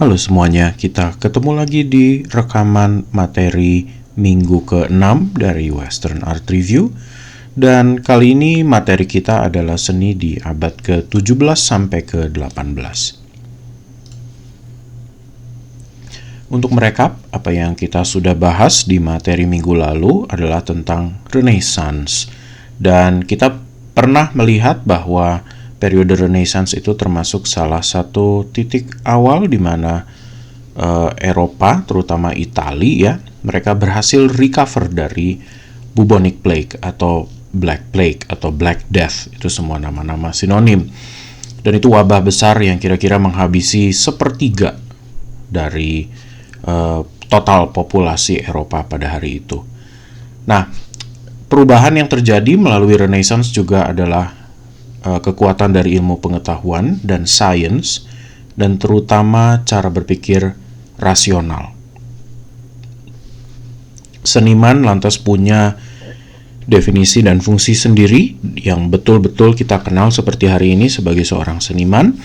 Halo semuanya, kita ketemu lagi di rekaman materi minggu ke-6 dari Western Art Review. Dan kali ini materi kita adalah seni di abad ke-17 sampai ke-18. Untuk merekap, apa yang kita sudah bahas di materi minggu lalu adalah tentang Renaissance. Dan kita pernah melihat bahwa periode Renaissance itu termasuk salah satu titik awal di mana Eropa, terutama Italia, mereka berhasil recover dari bubonic plague atau black plague atau black death. Itu semua nama-nama sinonim. Dan itu wabah besar yang kira-kira menghabisi sepertiga dari total populasi Eropa pada hari itu. Nah, perubahan yang terjadi melalui Renaissance juga adalah kekuatan dari ilmu pengetahuan dan sains, dan terutama cara berpikir rasional. Seniman lantas punya definisi dan fungsi sendiri yang betul-betul kita kenal seperti hari ini sebagai seorang seniman,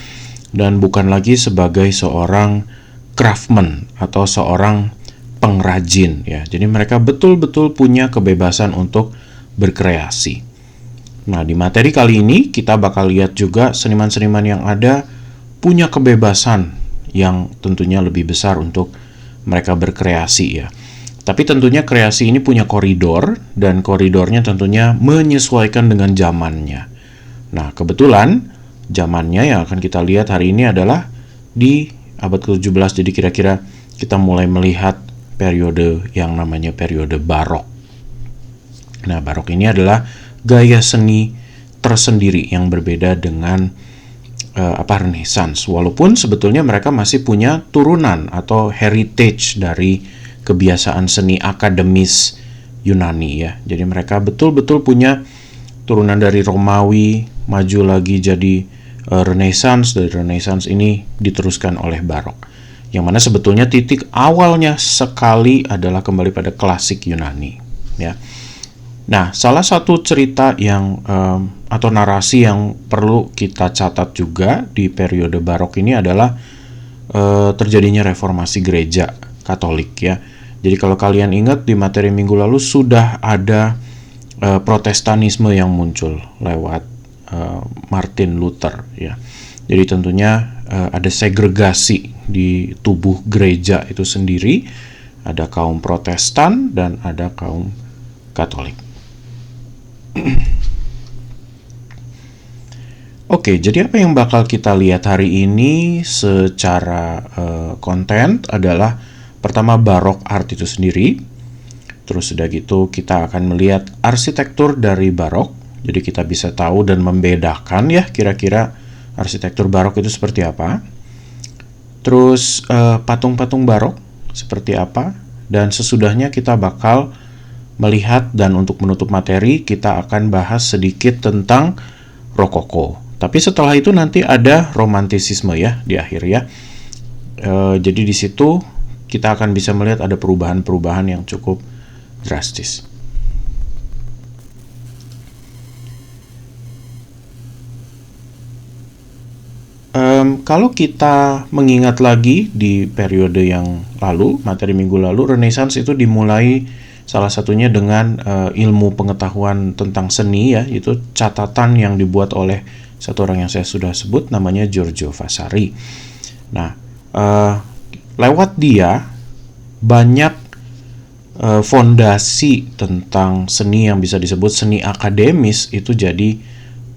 dan bukan lagi sebagai seorang craftsman atau seorang pengrajin ya. Jadi mereka betul-betul punya kebebasan untuk berkreasi. Nah, di materi kali ini kita bakal lihat juga seniman-seniman yang ada punya kebebasan yang tentunya lebih besar untuk mereka berkreasi ya. Tapi tentunya kreasi ini punya koridor, dan koridornya tentunya menyesuaikan dengan zamannya. Nah, kebetulan zamannya yang akan kita lihat hari ini adalah di abad ke-17, jadi kira-kira kita mulai melihat periode yang namanya periode barok. Nah, barok ini adalah gaya seni tersendiri yang berbeda dengan Renaissance. Walaupun sebetulnya mereka masih punya turunan atau heritage dari kebiasaan seni akademis Yunani ya. Jadi mereka betul-betul punya turunan dari Romawi, maju lagi jadi Renaissance, dari Renaissance ini diteruskan oleh barok. Yang mana sebetulnya titik awalnya sekali adalah kembali pada klasik Yunani ya. Nah, salah satu cerita yang atau narasi yang perlu kita catat juga di periode barok ini adalah terjadinya reformasi gereja Katolik ya. Jadi kalau kalian ingat di materi minggu lalu sudah ada Protestanisme yang muncul lewat Martin Luther ya. Jadi tentunya ada segregasi di tubuh gereja itu sendiri, ada kaum Protestan dan ada kaum Katolik. Oke, jadi apa yang bakal kita lihat hari ini secara konten adalah pertama barok art itu sendiri. Terus sudah gitu kita akan melihat arsitektur dari barok. Jadi kita bisa tahu dan membedakan ya kira-kira arsitektur barok itu seperti apa. Terus patung-patung barok seperti apa. Dan sesudahnya kita bakal melihat, dan untuk menutup materi kita akan bahas sedikit tentang rokoko. Tapi setelah itu nanti ada romantisisme ya di akhir ya. Jadi di situ kita akan bisa melihat ada perubahan-perubahan yang cukup drastis. Kalau kita mengingat lagi di periode yang lalu, materi minggu lalu, Renaissance itu dimulai salah satunya dengan ilmu pengetahuan tentang seni ya, itu catatan yang dibuat oleh satu orang yang saya sudah sebut, namanya Giorgio Vasari. Nah, lewat dia banyak fondasi tentang seni yang bisa disebut seni akademis itu jadi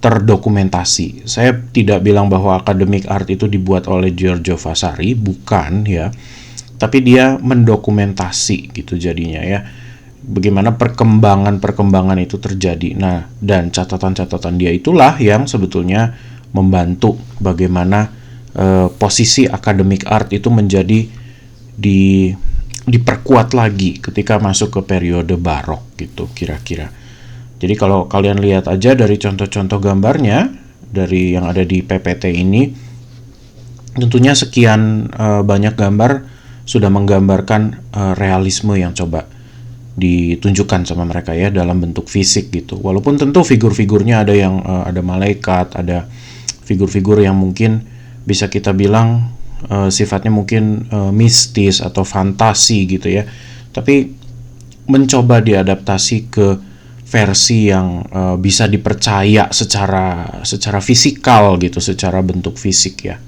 terdokumentasi. Saya tidak bilang bahwa academic art itu dibuat oleh Giorgio Vasari, bukan ya. Tapi dia mendokumentasi gitu jadinya ya. Bagaimana perkembangan itu terjadi. Nah, dan catatan-catatan dia itulah yang sebetulnya membantu bagaimana posisi academic art itu menjadi diperkuat lagi ketika masuk ke periode barok gitu kira-kira. Jadi kalau kalian lihat aja dari contoh-contoh gambarnya dari yang ada di PPT ini, tentunya sekian banyak gambar sudah menggambarkan realisme yang coba ditunjukkan sama mereka ya dalam bentuk fisik gitu. Walaupun tentu figur-figurnya ada yang ada malaikat, ada figur-figur yang mungkin bisa kita bilang sifatnya mungkin mistis atau fantasi gitu ya, tapi mencoba diadaptasi ke versi yang bisa dipercaya secara fisikal gitu, secara bentuk fisik ya.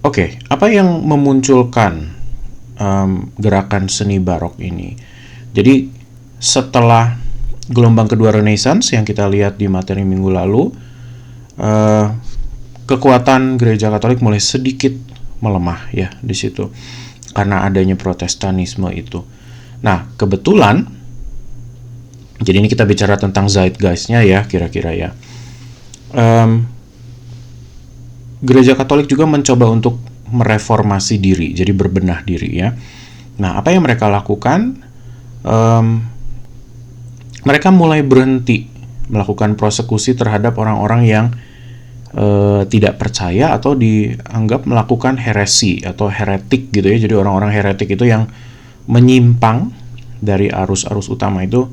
Oke, apa yang memunculkan gerakan seni barok ini? Jadi setelah gelombang kedua Renaissance yang kita lihat di materi minggu lalu, kekuatan gereja Katolik mulai sedikit melemah ya di situ karena adanya Protestanisme itu. Nah, kebetulan, jadi ini kita bicara tentang zeitgeist-nya ya, kira-kira ya. Gereja Katolik juga mencoba untuk mereformasi diri, jadi berbenah diri ya. Nah, apa yang mereka lakukan? Mereka mulai berhenti melakukan persekusi terhadap orang-orang yang tidak percaya atau dianggap melakukan heresi atau heretik gitu ya. Jadi orang-orang heretik itu yang menyimpang dari arus-arus utama itu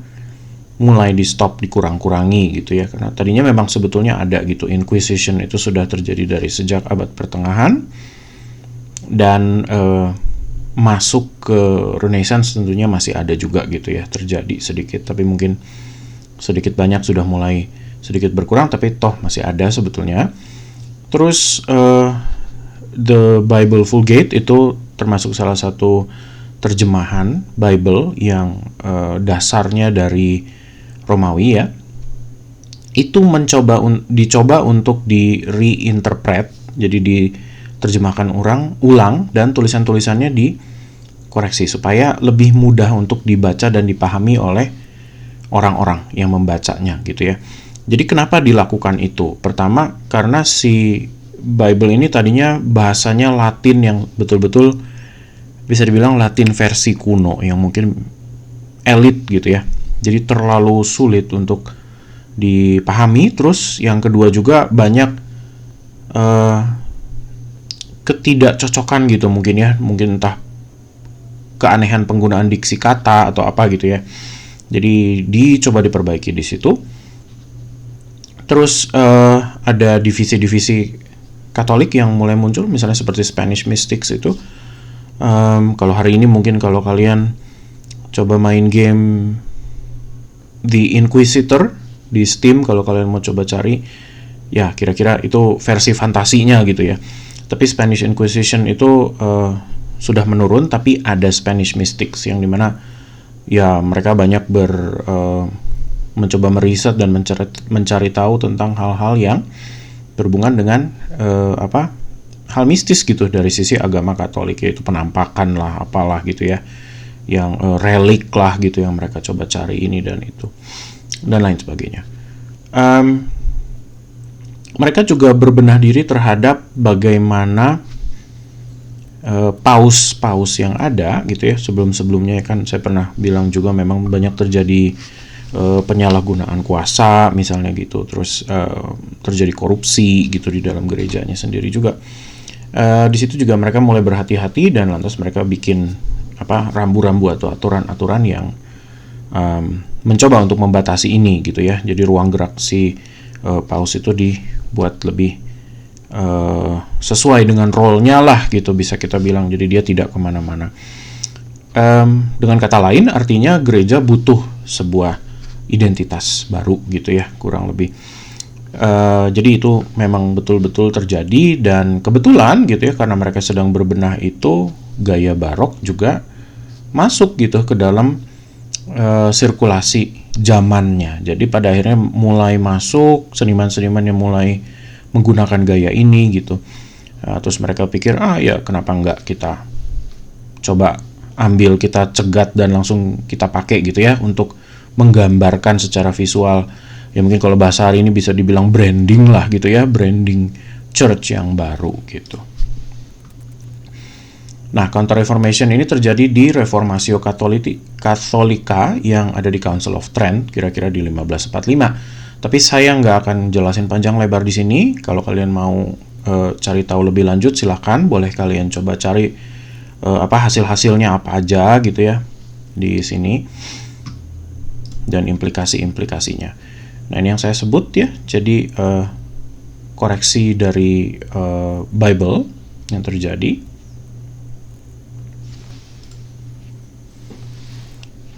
mulai di stop, dikurang-kurangi gitu ya, karena tadinya memang sebetulnya ada gitu. Inquisition itu sudah terjadi dari sejak abad pertengahan, dan masuk ke Renaissance tentunya masih ada juga gitu ya, terjadi sedikit, tapi mungkin sedikit banyak sudah mulai sedikit berkurang, tapi toh masih ada sebetulnya. Terus The Bible Vulgate itu termasuk salah satu terjemahan Bible yang dasarnya dari Romawi ya, itu dicoba untuk di reinterpret, jadi diterjemahkan ulang dan tulisan-tulisannya dikoreksi supaya lebih mudah untuk dibaca dan dipahami oleh orang-orang yang membacanya gitu ya. Jadi kenapa dilakukan itu? Pertama, karena si Bible ini tadinya bahasanya Latin yang betul-betul bisa dibilang Latin versi kuno yang mungkin elit gitu ya. Jadi terlalu sulit untuk dipahami. Terus yang kedua juga banyak ketidakcocokan gitu mungkin ya. Mungkin entah keanehan penggunaan diksi kata atau apa gitu ya. Jadi dicoba diperbaiki di situ. Terus ada divisi-divisi Katolik yang mulai muncul, misalnya seperti Spanish Mystics itu. Kalau hari ini mungkin kalau kalian coba main game The Inquisitor di Steam, kalau kalian mau coba cari, ya kira-kira itu versi fantasinya gitu ya. Tapi Spanish Inquisition itu sudah menurun, tapi ada Spanish Mystics yang dimana ya mereka banyak mencoba meriset dan mencari tahu tentang hal-hal yang berhubungan dengan hal mistis gitu dari sisi agama Katolik, yaitu penampakan lah, apalah gitu ya, yang relik lah gitu yang mereka coba cari ini dan itu dan lain sebagainya. Mereka juga berbenah diri terhadap bagaimana paus yang ada gitu ya. Sebelum-sebelumnya kan saya pernah bilang juga memang banyak terjadi penyalahgunaan kuasa misalnya gitu, terus terjadi korupsi gitu di dalam gerejanya sendiri juga. Di situ juga mereka mulai berhati-hati dan lantas mereka bikin rambu-rambu atau aturan-aturan yang mencoba untuk membatasi ini gitu ya. Jadi ruang gerak si paus itu dibuat lebih sesuai dengan role-nya lah gitu, bisa kita bilang. Jadi dia tidak kemana-mana. Dengan kata lain, artinya gereja butuh sebuah identitas baru gitu ya, kurang lebih. Jadi itu memang betul-betul terjadi, dan kebetulan gitu ya, karena mereka sedang berbenah itu, gaya barok juga masuk gitu ke dalam sirkulasi zamannya. Jadi pada akhirnya mulai masuk seniman-seniman yang mulai menggunakan gaya ini gitu. Terus mereka pikir, ya kenapa enggak kita coba ambil, kita cegat dan langsung kita pakai gitu ya, untuk menggambarkan secara visual. Ya mungkin kalau bahasa hari ini bisa dibilang branding lah gitu ya, branding church yang baru gitu. Nah, Counter Reformation ini terjadi di Reformatio Catholica yang ada di Council of Trent kira-kira di 1545. Tapi saya nggak akan jelasin panjang lebar di sini. Kalau kalian mau cari tahu lebih lanjut, silahkan, boleh kalian coba cari hasil-hasilnya apa aja gitu ya di sini, dan implikasi-implikasinya. Nah, ini yang saya sebut ya. Jadi koreksi dari Bible yang terjadi.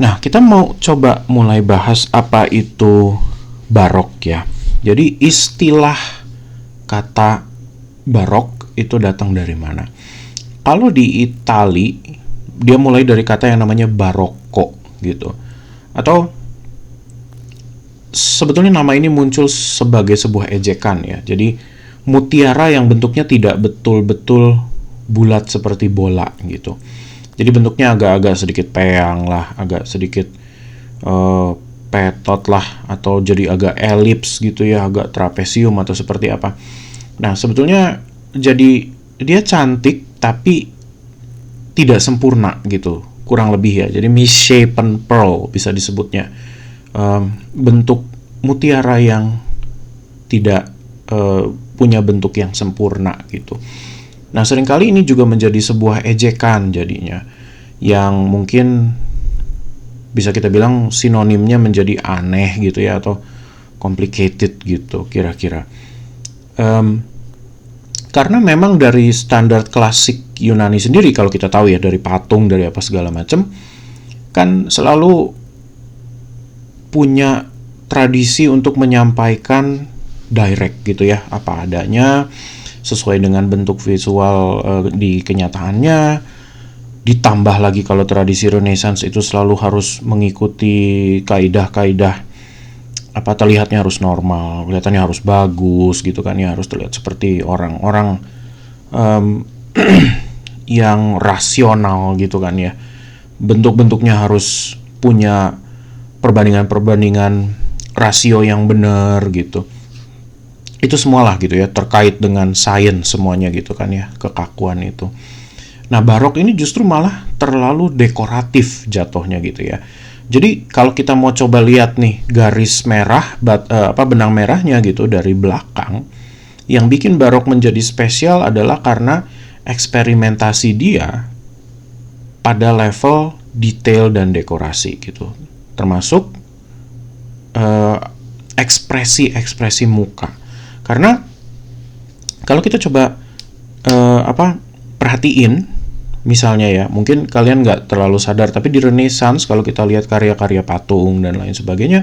Nah, kita mau coba mulai bahas apa itu barok ya. Jadi istilah kata barok itu datang dari mana? Kalau di Itali, dia mulai dari kata yang namanya barocco gitu. Atau sebetulnya nama ini muncul sebagai sebuah ejekan ya. Jadi mutiara yang bentuknya tidak betul-betul bulat seperti bola gitu. Jadi bentuknya agak-agak sedikit peyang lah, agak sedikit petot lah, atau jadi agak elips gitu ya, agak trapesium atau seperti apa. Nah, sebetulnya jadi dia cantik tapi tidak sempurna gitu, kurang lebih ya. Jadi misshapen pearl bisa disebutnya. Bentuk mutiara yang tidak punya bentuk yang sempurna gitu. Nah, seringkali ini juga menjadi sebuah ejekan jadinya, yang mungkin bisa kita bilang sinonimnya menjadi aneh gitu ya, atau complicated gitu kira-kira. Karena memang dari standar klasik Yunani sendiri, kalau kita tahu ya, dari patung, dari apa segala macam, kan selalu punya tradisi untuk menyampaikan direct gitu ya, apa adanya, sesuai dengan bentuk visual di kenyataannya. Ditambah lagi kalau tradisi Renaissance itu selalu harus mengikuti kaidah-kaidah, apa, terlihatnya harus normal, kelihatannya harus bagus gitu kan ya, harus terlihat seperti orang-orang yang rasional gitu kan ya. Bentuk-bentuknya harus punya perbandingan-perbandingan rasio yang benar gitu. Itu semualah gitu ya, terkait dengan sains semuanya gitu kan ya, kekakuan itu. Nah, barok ini justru malah terlalu dekoratif jatuhnya gitu ya. Jadi kalau kita mau coba lihat nih garis merah, benang merahnya gitu dari belakang, yang bikin barok menjadi spesial adalah karena eksperimentasi dia pada level detail dan dekorasi gitu, termasuk ekspresi-ekspresi muka. Karena kalau kita coba perhatiin, misalnya ya, mungkin kalian nggak terlalu sadar, tapi di Renaissance kalau kita lihat karya-karya patung dan lain sebagainya,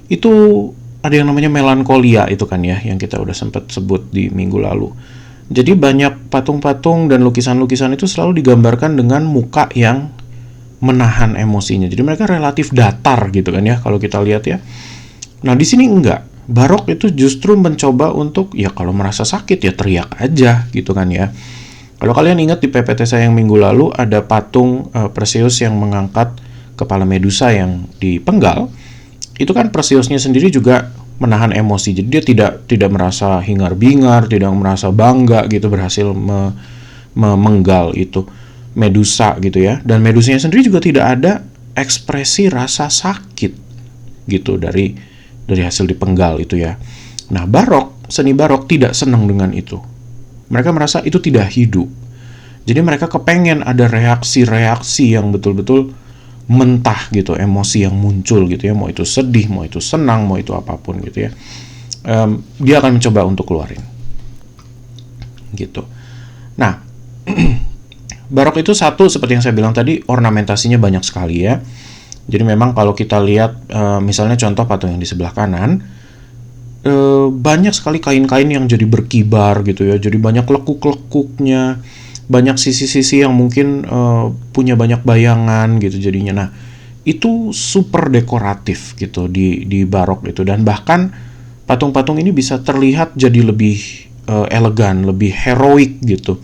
itu ada yang namanya melankolia itu kan ya, yang kita udah sempat sebut di minggu lalu. Jadi banyak patung-patung dan lukisan-lukisan itu selalu digambarkan dengan muka yang menahan emosinya. Jadi mereka relatif datar gitu kan ya, kalau kita lihat ya. Nah, di sini enggak. Barok itu justru mencoba untuk, ya kalau merasa sakit ya teriak aja gitu kan ya. Kalau kalian ingat di PPT saya yang minggu lalu ada patung Perseus yang mengangkat kepala Medusa yang dipenggal. Itu kan Perseusnya sendiri juga menahan emosi. Jadi dia tidak merasa hingar-bingar, tidak merasa bangga gitu berhasil memenggal itu Medusa gitu ya. Dan Medusanya sendiri juga tidak ada ekspresi rasa sakit gitu dari hasil dipenggal itu ya. Nah, seni barok tidak senang dengan itu. Mereka merasa itu tidak hidup. Jadi mereka kepengen ada reaksi-reaksi yang betul-betul mentah gitu, emosi yang muncul gitu ya, mau itu sedih, mau itu senang, mau itu apapun gitu ya. Dia akan mencoba untuk keluarin gitu. Nah, barok itu satu, seperti yang saya bilang tadi, ornamentasinya banyak sekali ya. Jadi memang kalau kita lihat misalnya contoh patung yang di sebelah kanan, banyak sekali kain-kain yang jadi berkibar gitu ya. Jadi banyak lekuk-lekuknya, banyak sisi-sisi yang mungkin punya banyak bayangan gitu jadinya. Nah, itu super dekoratif gitu di barok itu. Dan bahkan patung-patung ini bisa terlihat jadi lebih elegan, lebih heroik gitu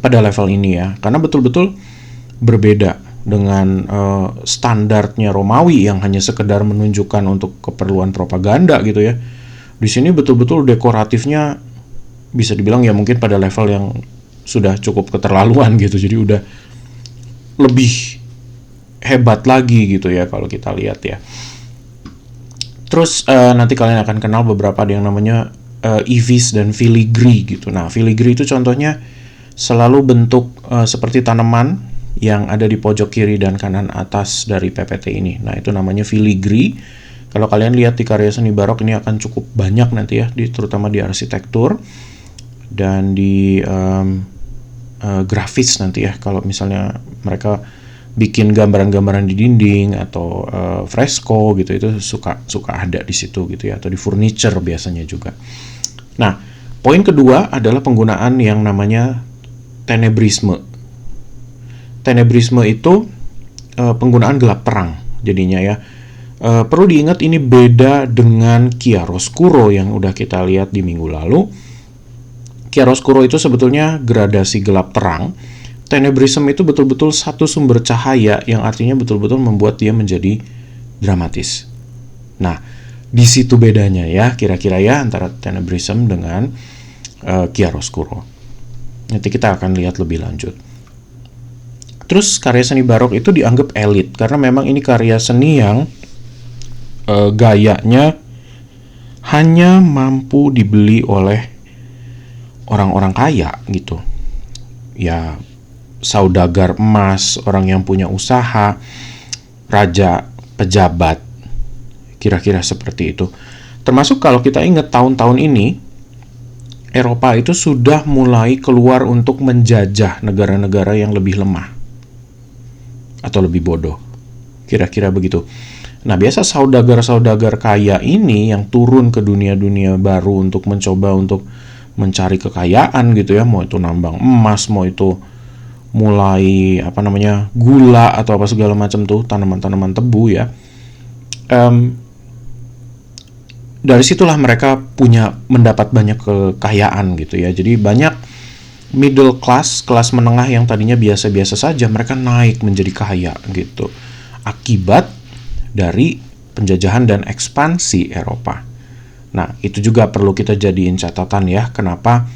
pada level ini ya. Karena betul-betul berbeda dengan standarnya Romawi yang hanya sekedar menunjukkan untuk keperluan propaganda gitu ya. Di sini betul-betul dekoratifnya bisa dibilang ya mungkin pada level yang sudah cukup keterlaluan gitu. Jadi udah lebih hebat lagi gitu ya kalau kita lihat ya. Terus nanti kalian akan kenal beberapa ada yang namanya iris dan filigree gitu. Nah, filigree itu contohnya selalu bentuk seperti tanaman yang ada di pojok kiri dan kanan atas dari PPT ini. Nah, itu namanya filigree. Kalau kalian lihat di karya seni barok ini akan cukup banyak nanti ya, terutama di arsitektur dan di grafis nanti ya. Kalau misalnya mereka bikin gambaran-gambaran di dinding atau fresko gitu, itu suka ada di situ gitu ya, atau di furniture biasanya juga. Nah, poin kedua adalah penggunaan yang namanya tenebrisme. Tenebrisme itu penggunaan gelap terang jadinya ya. Perlu diingat ini beda dengan chiaroscuro yang udah kita lihat di minggu lalu. Chiaroscuro itu sebetulnya gradasi gelap terang. Tenebrisme itu betul-betul satu sumber cahaya yang artinya betul-betul membuat dia menjadi dramatis. Nah, di situ bedanya ya kira-kira ya antara tenebrisme dengan chiaroscuro. Nanti kita akan lihat lebih lanjut. Terus karya seni barok itu dianggap elit karena memang ini karya seni yang gayanya hanya mampu dibeli oleh orang-orang kaya gitu. Ya, saudagar emas, orang yang punya usaha, raja, pejabat, kira-kira seperti itu. Termasuk kalau kita ingat tahun-tahun ini, Eropa itu sudah mulai keluar untuk menjajah negara-negara yang lebih lemah atau lebih bodoh, kira-kira begitu. Nah, biasa saudagar-saudagar kaya ini yang turun ke dunia-dunia baru untuk mencoba untuk mencari kekayaan gitu ya, mau itu nambang emas, mau itu mulai gula atau apa segala macam tuh, tanaman-tanaman tebu ya. Dari situlah mereka mendapat banyak kekayaan gitu ya. Jadi banyak middle class, kelas menengah yang tadinya biasa-biasa saja, mereka naik menjadi kaya gitu. Akibat dari penjajahan dan ekspansi Eropa. Nah, itu juga perlu kita jadiin catatan ya, kenapa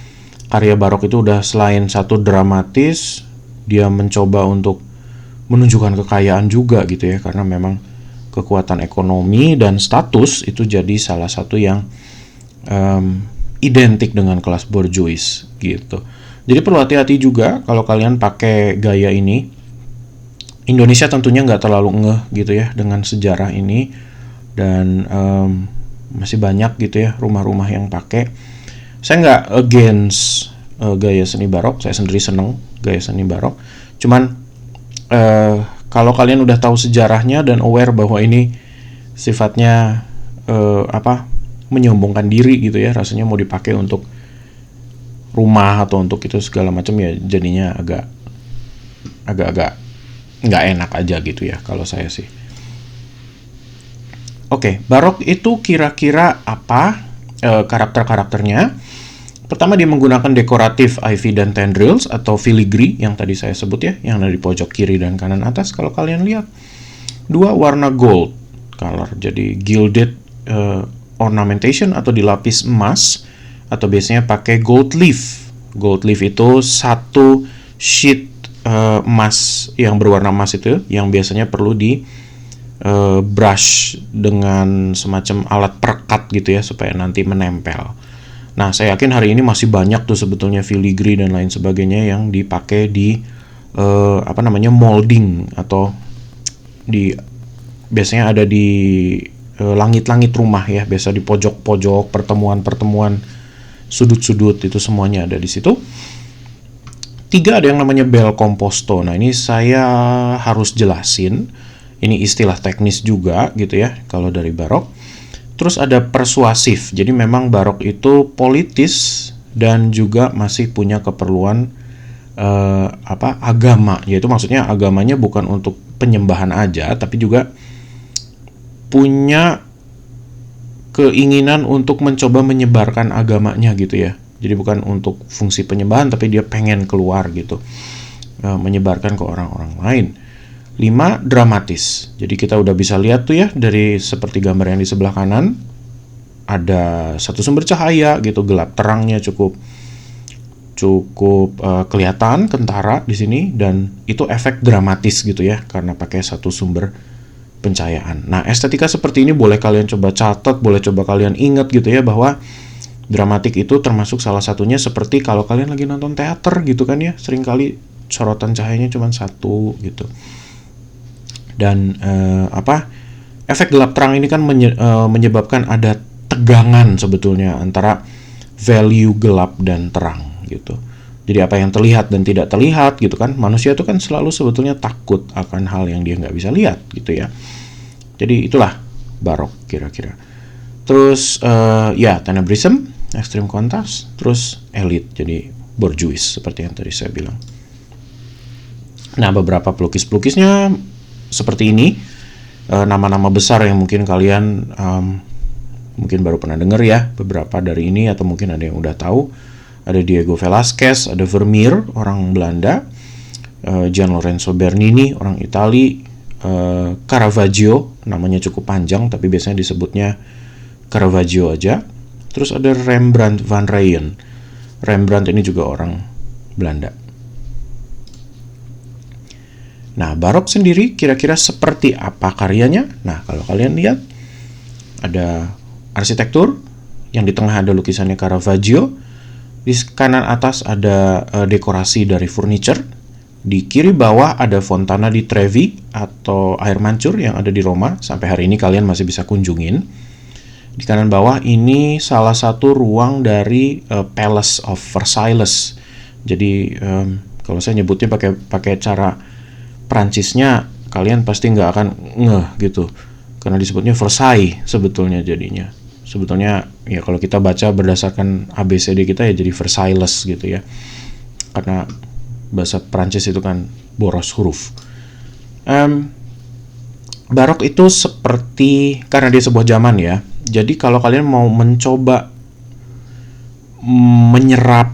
karya barok itu udah selain satu dramatis, dia mencoba untuk menunjukkan kekayaan juga gitu ya, karena memang kekuatan ekonomi dan status itu jadi salah satu yang identik dengan kelas bourgeois gitu. Jadi perlu hati-hati juga kalau kalian pakai gaya ini. Indonesia tentunya nggak terlalu ngeh gitu ya dengan sejarah ini, dan masih banyak gitu ya rumah-rumah yang pakai. Saya nggak against gaya seni barok, saya sendiri seneng gaya seni barok. Cuman kalau kalian udah tahu sejarahnya dan aware bahwa ini sifatnya menyombongkan diri gitu ya, rasanya mau dipakai untuk rumah atau untuk itu segala macam ya, jadinya agak nggak enak aja gitu ya kalau saya sih. Oke, barok itu kira-kira apa karakter-karakternya? Pertama, dia menggunakan dekoratif ivy dan tendrils atau filigree yang tadi saya sebut ya, yang ada di pojok kiri dan kanan atas kalau kalian lihat. 2, warna gold color, jadi gilded ornamentation atau dilapis emas, atau biasanya pakai gold leaf. Gold leaf itu satu sheet emas yang berwarna emas itu, yang biasanya perlu di brush dengan semacam alat perekat gitu ya, supaya nanti menempel. Nah, saya yakin hari ini masih banyak tuh sebetulnya filigree dan lain sebagainya yang dipakai di molding, atau biasanya ada di langit-langit rumah ya, biasa di pojok-pojok, pertemuan-pertemuan, sudut-sudut, itu semuanya ada di situ. 3, ada yang namanya bel composto. Nah, ini saya harus jelasin. Ini istilah teknis juga gitu ya kalau dari barok. Terus ada persuasif. Jadi memang barok itu politis dan juga masih punya keperluan agama. Yaitu maksudnya agamanya bukan untuk penyembahan aja, tapi juga punya keinginan untuk mencoba menyebarkan agamanya gitu ya. Jadi bukan untuk fungsi penyembahan, tapi dia pengen keluar gitu, menyebarkan ke orang-orang lain. 5, dramatis. Jadi kita udah bisa lihat tuh ya dari seperti gambar yang di sebelah kanan, ada satu sumber cahaya gitu, gelap terangnya cukup kelihatan kentara di sini, dan itu efek dramatis gitu ya karena pakai satu sumber pencahayaan. Nah, estetika seperti ini boleh kalian coba catat, boleh coba kalian ingat gitu ya, bahwa dramatik itu termasuk salah satunya seperti kalau kalian lagi nonton teater gitu kan ya, seringkali sorotan cahayanya cuma satu gitu. Dan efek gelap terang ini kan menyebabkan ada tegangan sebetulnya antara value gelap dan terang gitu. Jadi apa yang terlihat dan tidak terlihat gitu kan, manusia itu kan selalu sebetulnya takut akan hal yang dia nggak bisa lihat gitu ya. Jadi itulah barok kira-kira. Terus ya tenebrism, extreme contrast, terus elite, jadi bourgeois seperti yang tadi saya bilang. Nah, beberapa pelukis-pelukisnya seperti ini, nama-nama besar yang mungkin kalian mungkin baru pernah dengar ya, beberapa dari ini, atau mungkin ada yang udah tahu. Ada Diego Velázquez, ada Vermeer, orang Belanda, Gian Lorenzo Bernini, orang Itali, Caravaggio, namanya cukup panjang tapi biasanya disebutnya Caravaggio aja. Terus ada Rembrandt van Rijn. Rembrandt ini juga orang Belanda. Nah, barok sendiri kira-kira seperti apa karyanya? Nah, kalau kalian lihat, ada arsitektur, yang di tengah ada lukisannya Caravaggio, di kanan atas ada dekorasi dari furniture, di kiri bawah ada Fontana di Trevi atau air mancur yang ada di Roma, sampai hari ini kalian masih bisa kunjungin. Di kanan bawah ini salah satu ruang dari Palace of Versailles. Jadi kalau saya nyebutnya pakai cara Prancisnya, kalian pasti nggak akan ngeh gitu, karena disebutnya Versailles sebetulnya jadinya. Sebetulnya ya kalau kita baca berdasarkan ABCD kita ya jadi Versailles gitu ya, karena bahasa Prancis itu kan boros huruf. Barok itu seperti, karena dia sebuah zaman ya, jadi kalau kalian mau mencoba menyerap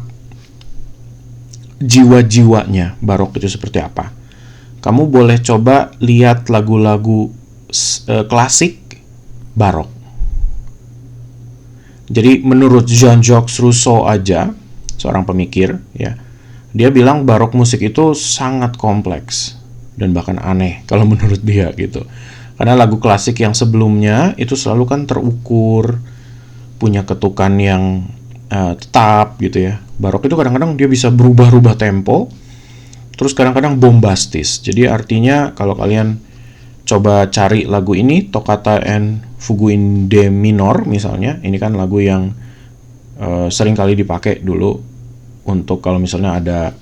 jiwa-jiwanya barok itu seperti apa, kamu boleh coba lihat lagu-lagu klasik barok. Jadi menurut Jean-Jacques Rousseau aja, seorang pemikir ya, dia bilang barok musik itu sangat kompleks dan bahkan aneh kalau menurut dia gitu. Karena lagu klasik yang sebelumnya itu selalu kan terukur, punya ketukan yang tetap gitu ya. Barok itu kadang-kadang dia bisa berubah-ubah tempo, terus kadang-kadang bombastis. Jadi artinya kalau kalian coba cari lagu ini, Toccata and Fugue in D minor misalnya, ini kan lagu yang sering kali dipakai dulu untuk kalau misalnya ada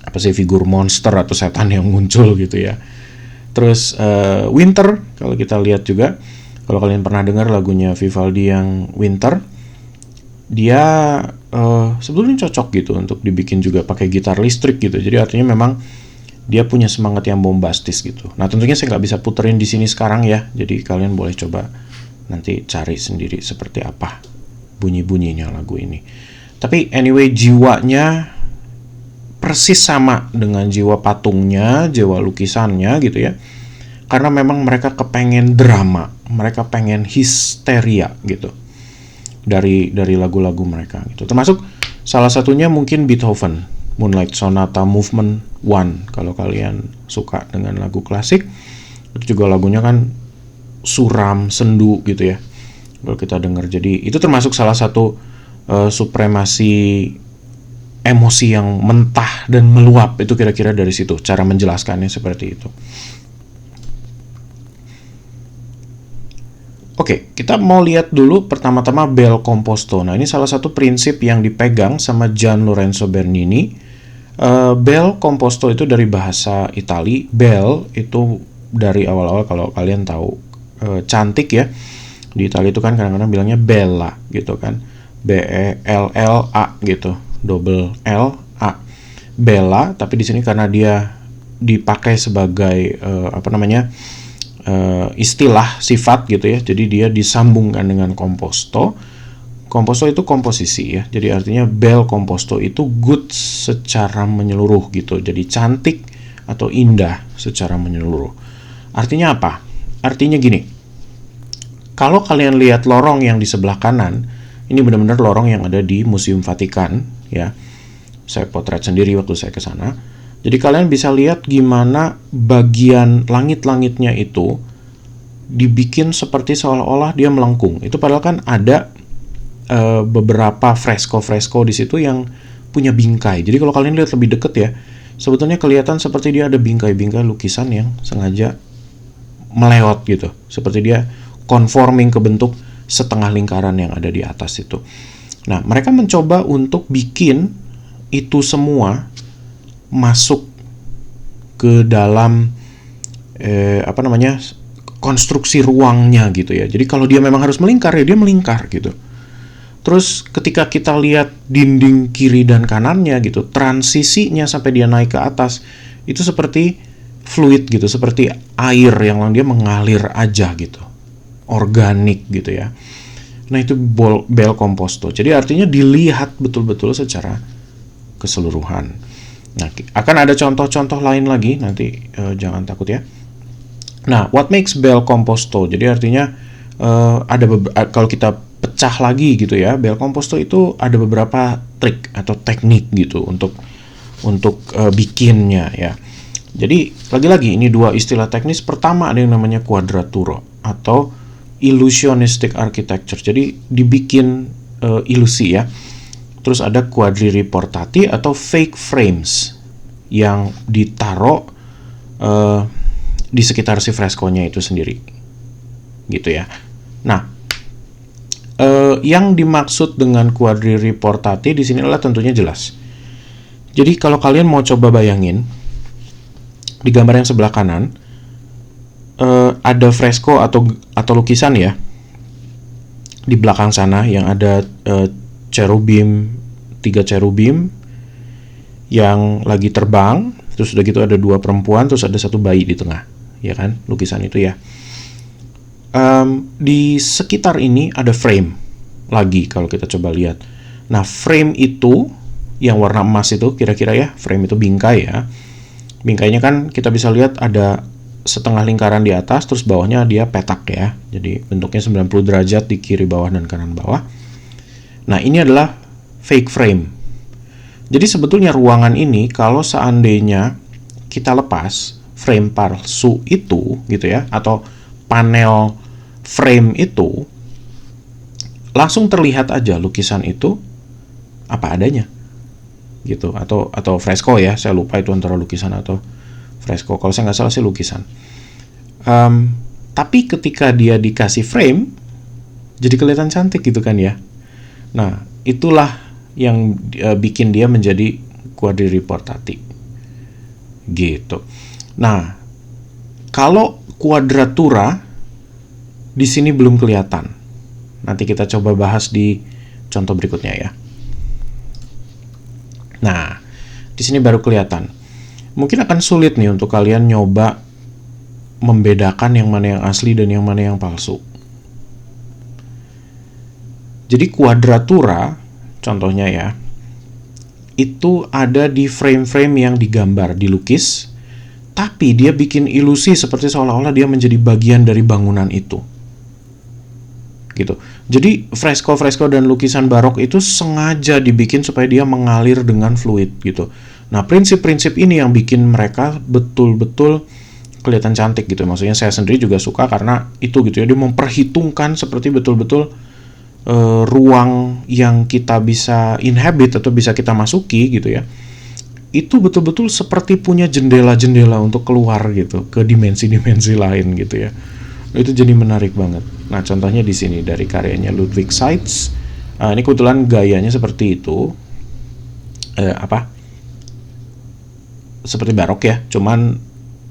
apa sih, figur monster atau setan yang muncul gitu ya. Terus Winter, kalau kita lihat juga, kalau kalian pernah dengar lagunya Vivaldi yang Winter, dia sebetulnya cocok gitu untuk dibikin juga pakai gitar listrik gitu. Jadi artinya memang dia punya semangat yang bombastis gitu. Nah, tentunya saya nggak bisa puterin di sini sekarang ya. Jadi kalian boleh coba nanti cari sendiri seperti apa bunyi-bunyinya lagu ini. Tapi anyway, jiwanya persis sama dengan jiwa patungnya, jiwa lukisannya gitu ya. Karena memang mereka kepengen drama, mereka pengen histeria gitu dari lagu-lagu mereka gitu. Termasuk salah satunya mungkin Beethoven, Moonlight Sonata Movement 1. Kalau kalian suka dengan lagu klasik, itu juga lagunya kan suram, sendu gitu ya, kalau kita dengar. Jadi itu termasuk salah satu supremasi emosi yang mentah dan meluap, itu kira-kira dari situ cara menjelaskannya seperti itu. Oke, kita mau lihat dulu pertama-tama bel composto. Nah, ini salah satu prinsip yang dipegang sama Gian Lorenzo Bernini. Bel composto itu dari bahasa Itali. Bel itu dari awal-awal kalau kalian tahu cantik ya. Di Itali itu kan kadang-kadang bilangnya bella gitu kan. B-E-L-L-A gitu. Double L-A. Bella, tapi di sini karena dia dipakai sebagai istilah sifat gitu ya, jadi dia disambungkan dengan composto. Composto itu komposisi ya, jadi artinya bel composto itu good secara menyeluruh gitu, jadi cantik atau indah secara menyeluruh. Artinya apa? Artinya gini, kalau kalian lihat lorong yang di sebelah kanan, ini benar-benar lorong yang ada di Museum Vatikan ya. Saya potret sendiri waktu saya ke sana. Jadi kalian bisa lihat gimana bagian langit-langitnya itu dibikin seperti seolah-olah dia melengkung. Itu padahal kan ada beberapa fresko-fresko di situ yang punya bingkai. Jadi kalau kalian lihat lebih deket ya, sebetulnya kelihatan seperti dia ada bingkai-bingkai lukisan yang sengaja meleot gitu, seperti dia conforming ke bentuk setengah lingkaran yang ada di atas itu. Nah, mereka mencoba untuk bikin itu semua masuk ke dalam konstruksi ruangnya gitu ya. Jadi kalau dia memang harus melingkar ya dia melingkar gitu. Terus ketika kita lihat dinding kiri dan kanannya gitu, transisinya sampai dia naik ke atas itu seperti fluid gitu, seperti air yang dia mengalir aja gitu, organik gitu ya. Nah itu bel composto. Jadi artinya dilihat betul-betul secara keseluruhan. Nah akan ada contoh-contoh lain lagi nanti, jangan takut ya. Nah what makes bel composto? Jadi artinya kalau kita pecah lagi gitu ya, bel composto itu ada beberapa trik atau teknik gitu untuk bikinnya ya. Jadi lagi-lagi ini dua istilah teknis. Pertama ada yang namanya quadraturo atau illusionistic architecture. Jadi dibikin ilusi ya. Terus ada quadririportati atau fake frames yang ditaruh di sekitar si freskonya itu sendiri. Gitu ya. Nah, yang dimaksud dengan quadririportati di sini adalah tentunya jelas. Jadi kalau kalian mau coba bayangin di gambar yang sebelah kanan ada fresko atau lukisan ya di belakang sana yang ada cherubim, 3 cherubim yang lagi terbang, terus udah gitu ada 2 perempuan, terus ada 1 bayi di tengah, ya kan, lukisan itu ya. Di sekitar ini ada frame lagi kalau kita coba lihat. Nah frame itu yang warna emas itu kira-kira ya, frame itu bingkai ya. Bingkainya kan kita bisa lihat ada setengah lingkaran di atas, terus bawahnya dia petak ya. Jadi bentuknya 90 derajat di kiri bawah dan kanan bawah. Nah ini adalah fake frame. Jadi sebetulnya ruangan ini kalau seandainya kita lepas frame palsu itu gitu ya, atau panel frame itu, langsung terlihat aja lukisan itu apa adanya gitu, atau fresko ya, saya lupa itu antara lukisan atau fresko, kalau saya nggak salah sih lukisan. Tapi ketika dia dikasih frame jadi kelihatan cantik gitu kan ya. Nah itulah yang bikin dia menjadi quadririportati gitu. Nah kalau quadratura di sini belum kelihatan. Nanti kita coba bahas di contoh berikutnya ya. Nah, di sini baru kelihatan. Mungkin akan sulit nih untuk kalian nyoba membedakan yang mana yang asli dan yang mana yang palsu. Jadi quadratura, contohnya ya, itu ada di frame-frame yang digambar, dilukis, tapi dia bikin ilusi seperti seolah-olah dia menjadi bagian dari bangunan itu. Gitu. Jadi fresko-fresko dan lukisan barok itu sengaja dibikin supaya dia mengalir dengan fluid gitu. Nah, prinsip-prinsip ini yang bikin mereka betul-betul kelihatan cantik gitu. Maksudnya saya sendiri juga suka karena itu gitu ya, dia memperhitungkan seperti betul-betul ruang yang kita bisa inhabit atau bisa kita masuki gitu ya. Itu betul-betul seperti punya jendela-jendela untuk keluar gitu ke dimensi-dimensi lain gitu ya. Itu jadi menarik banget. Nah, contohnya di sini dari karyanya Ludwig Seitz. Ini kebetulan gayanya seperti itu. Seperti barok ya, cuman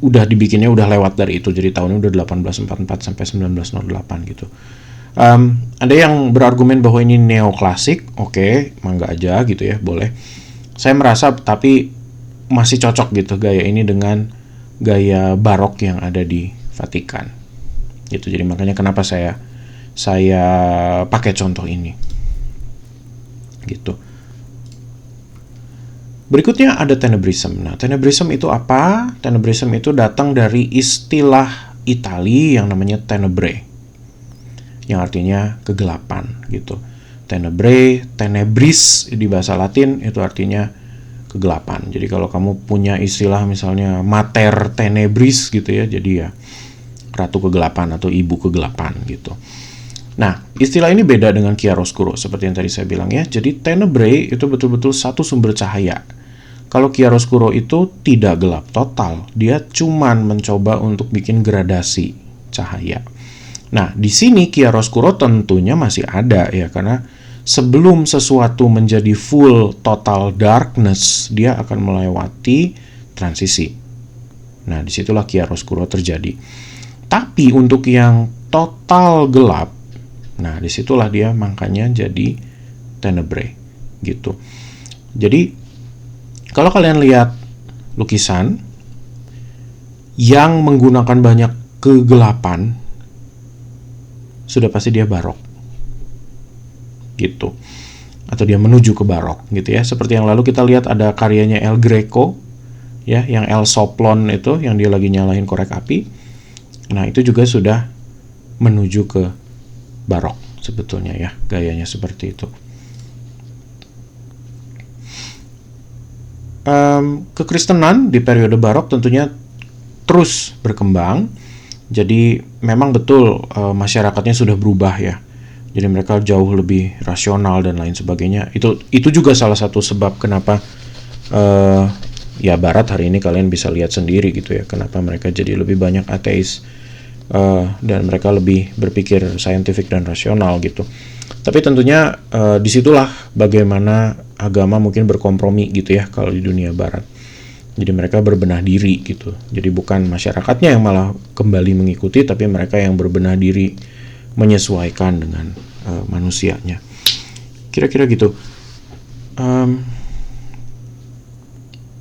udah dibikinnya udah lewat dari itu. Jadi tahunnya udah 1844 sampai 1908 gitu. Ada yang berargumen bahwa ini neoklasik. Oke, mangga aja gitu ya, boleh. Saya merasa tapi masih cocok gitu gaya ini dengan gaya barok yang ada di Vatikan. Gitu. Jadi makanya kenapa saya pakai contoh ini. Gitu. Berikutnya ada tenebrism. Nah, tenebrism itu apa? Tenebrism itu datang dari istilah Itali yang namanya tenebre, yang artinya kegelapan gitu. Tenebre, tenebris di bahasa Latin itu artinya kegelapan. Jadi kalau kamu punya istilah misalnya mater tenebris gitu ya, jadi ya ratu kegelapan atau ibu kegelapan gitu. Nah, istilah ini beda dengan chiaroscuro seperti yang tadi saya bilang ya. Jadi tenebre itu betul-betul satu sumber cahaya. Kalau chiaroscuro itu tidak gelap total, dia cuman mencoba untuk bikin gradasi cahaya. Nah, di sini chiaroscuro tentunya masih ada ya, karena sebelum sesuatu menjadi full total darkness, dia akan melewati transisi. Nah, disitulah chiaroscuro terjadi. Tapi untuk yang total gelap, nah disitulah dia makanya jadi tenebrae gitu. Jadi kalau kalian lihat lukisan yang menggunakan banyak kegelapan, sudah pasti dia barok gitu, atau dia menuju ke barok gitu ya. Seperti yang lalu kita lihat ada karyanya El Greco ya, yang El Soplon itu, yang dia lagi nyalain korek api. Nah, itu juga sudah menuju ke barok sebetulnya ya, gayanya seperti itu. Kekristenan di periode barok tentunya terus berkembang. Jadi memang betul masyarakatnya sudah berubah ya. Jadi mereka jauh lebih rasional dan lain sebagainya. Itu juga salah satu sebab kenapa ya Barat hari ini kalian bisa lihat sendiri gitu ya, kenapa mereka jadi lebih banyak ateis dan mereka lebih berpikir saintifik dan rasional gitu. Tapi tentunya disitulah bagaimana agama mungkin berkompromi gitu ya kalau di dunia Barat. Jadi mereka berbenah diri gitu. Jadi bukan masyarakatnya yang malah kembali mengikuti, tapi mereka yang berbenah diri menyesuaikan dengan manusianya. Kira-kira gitu.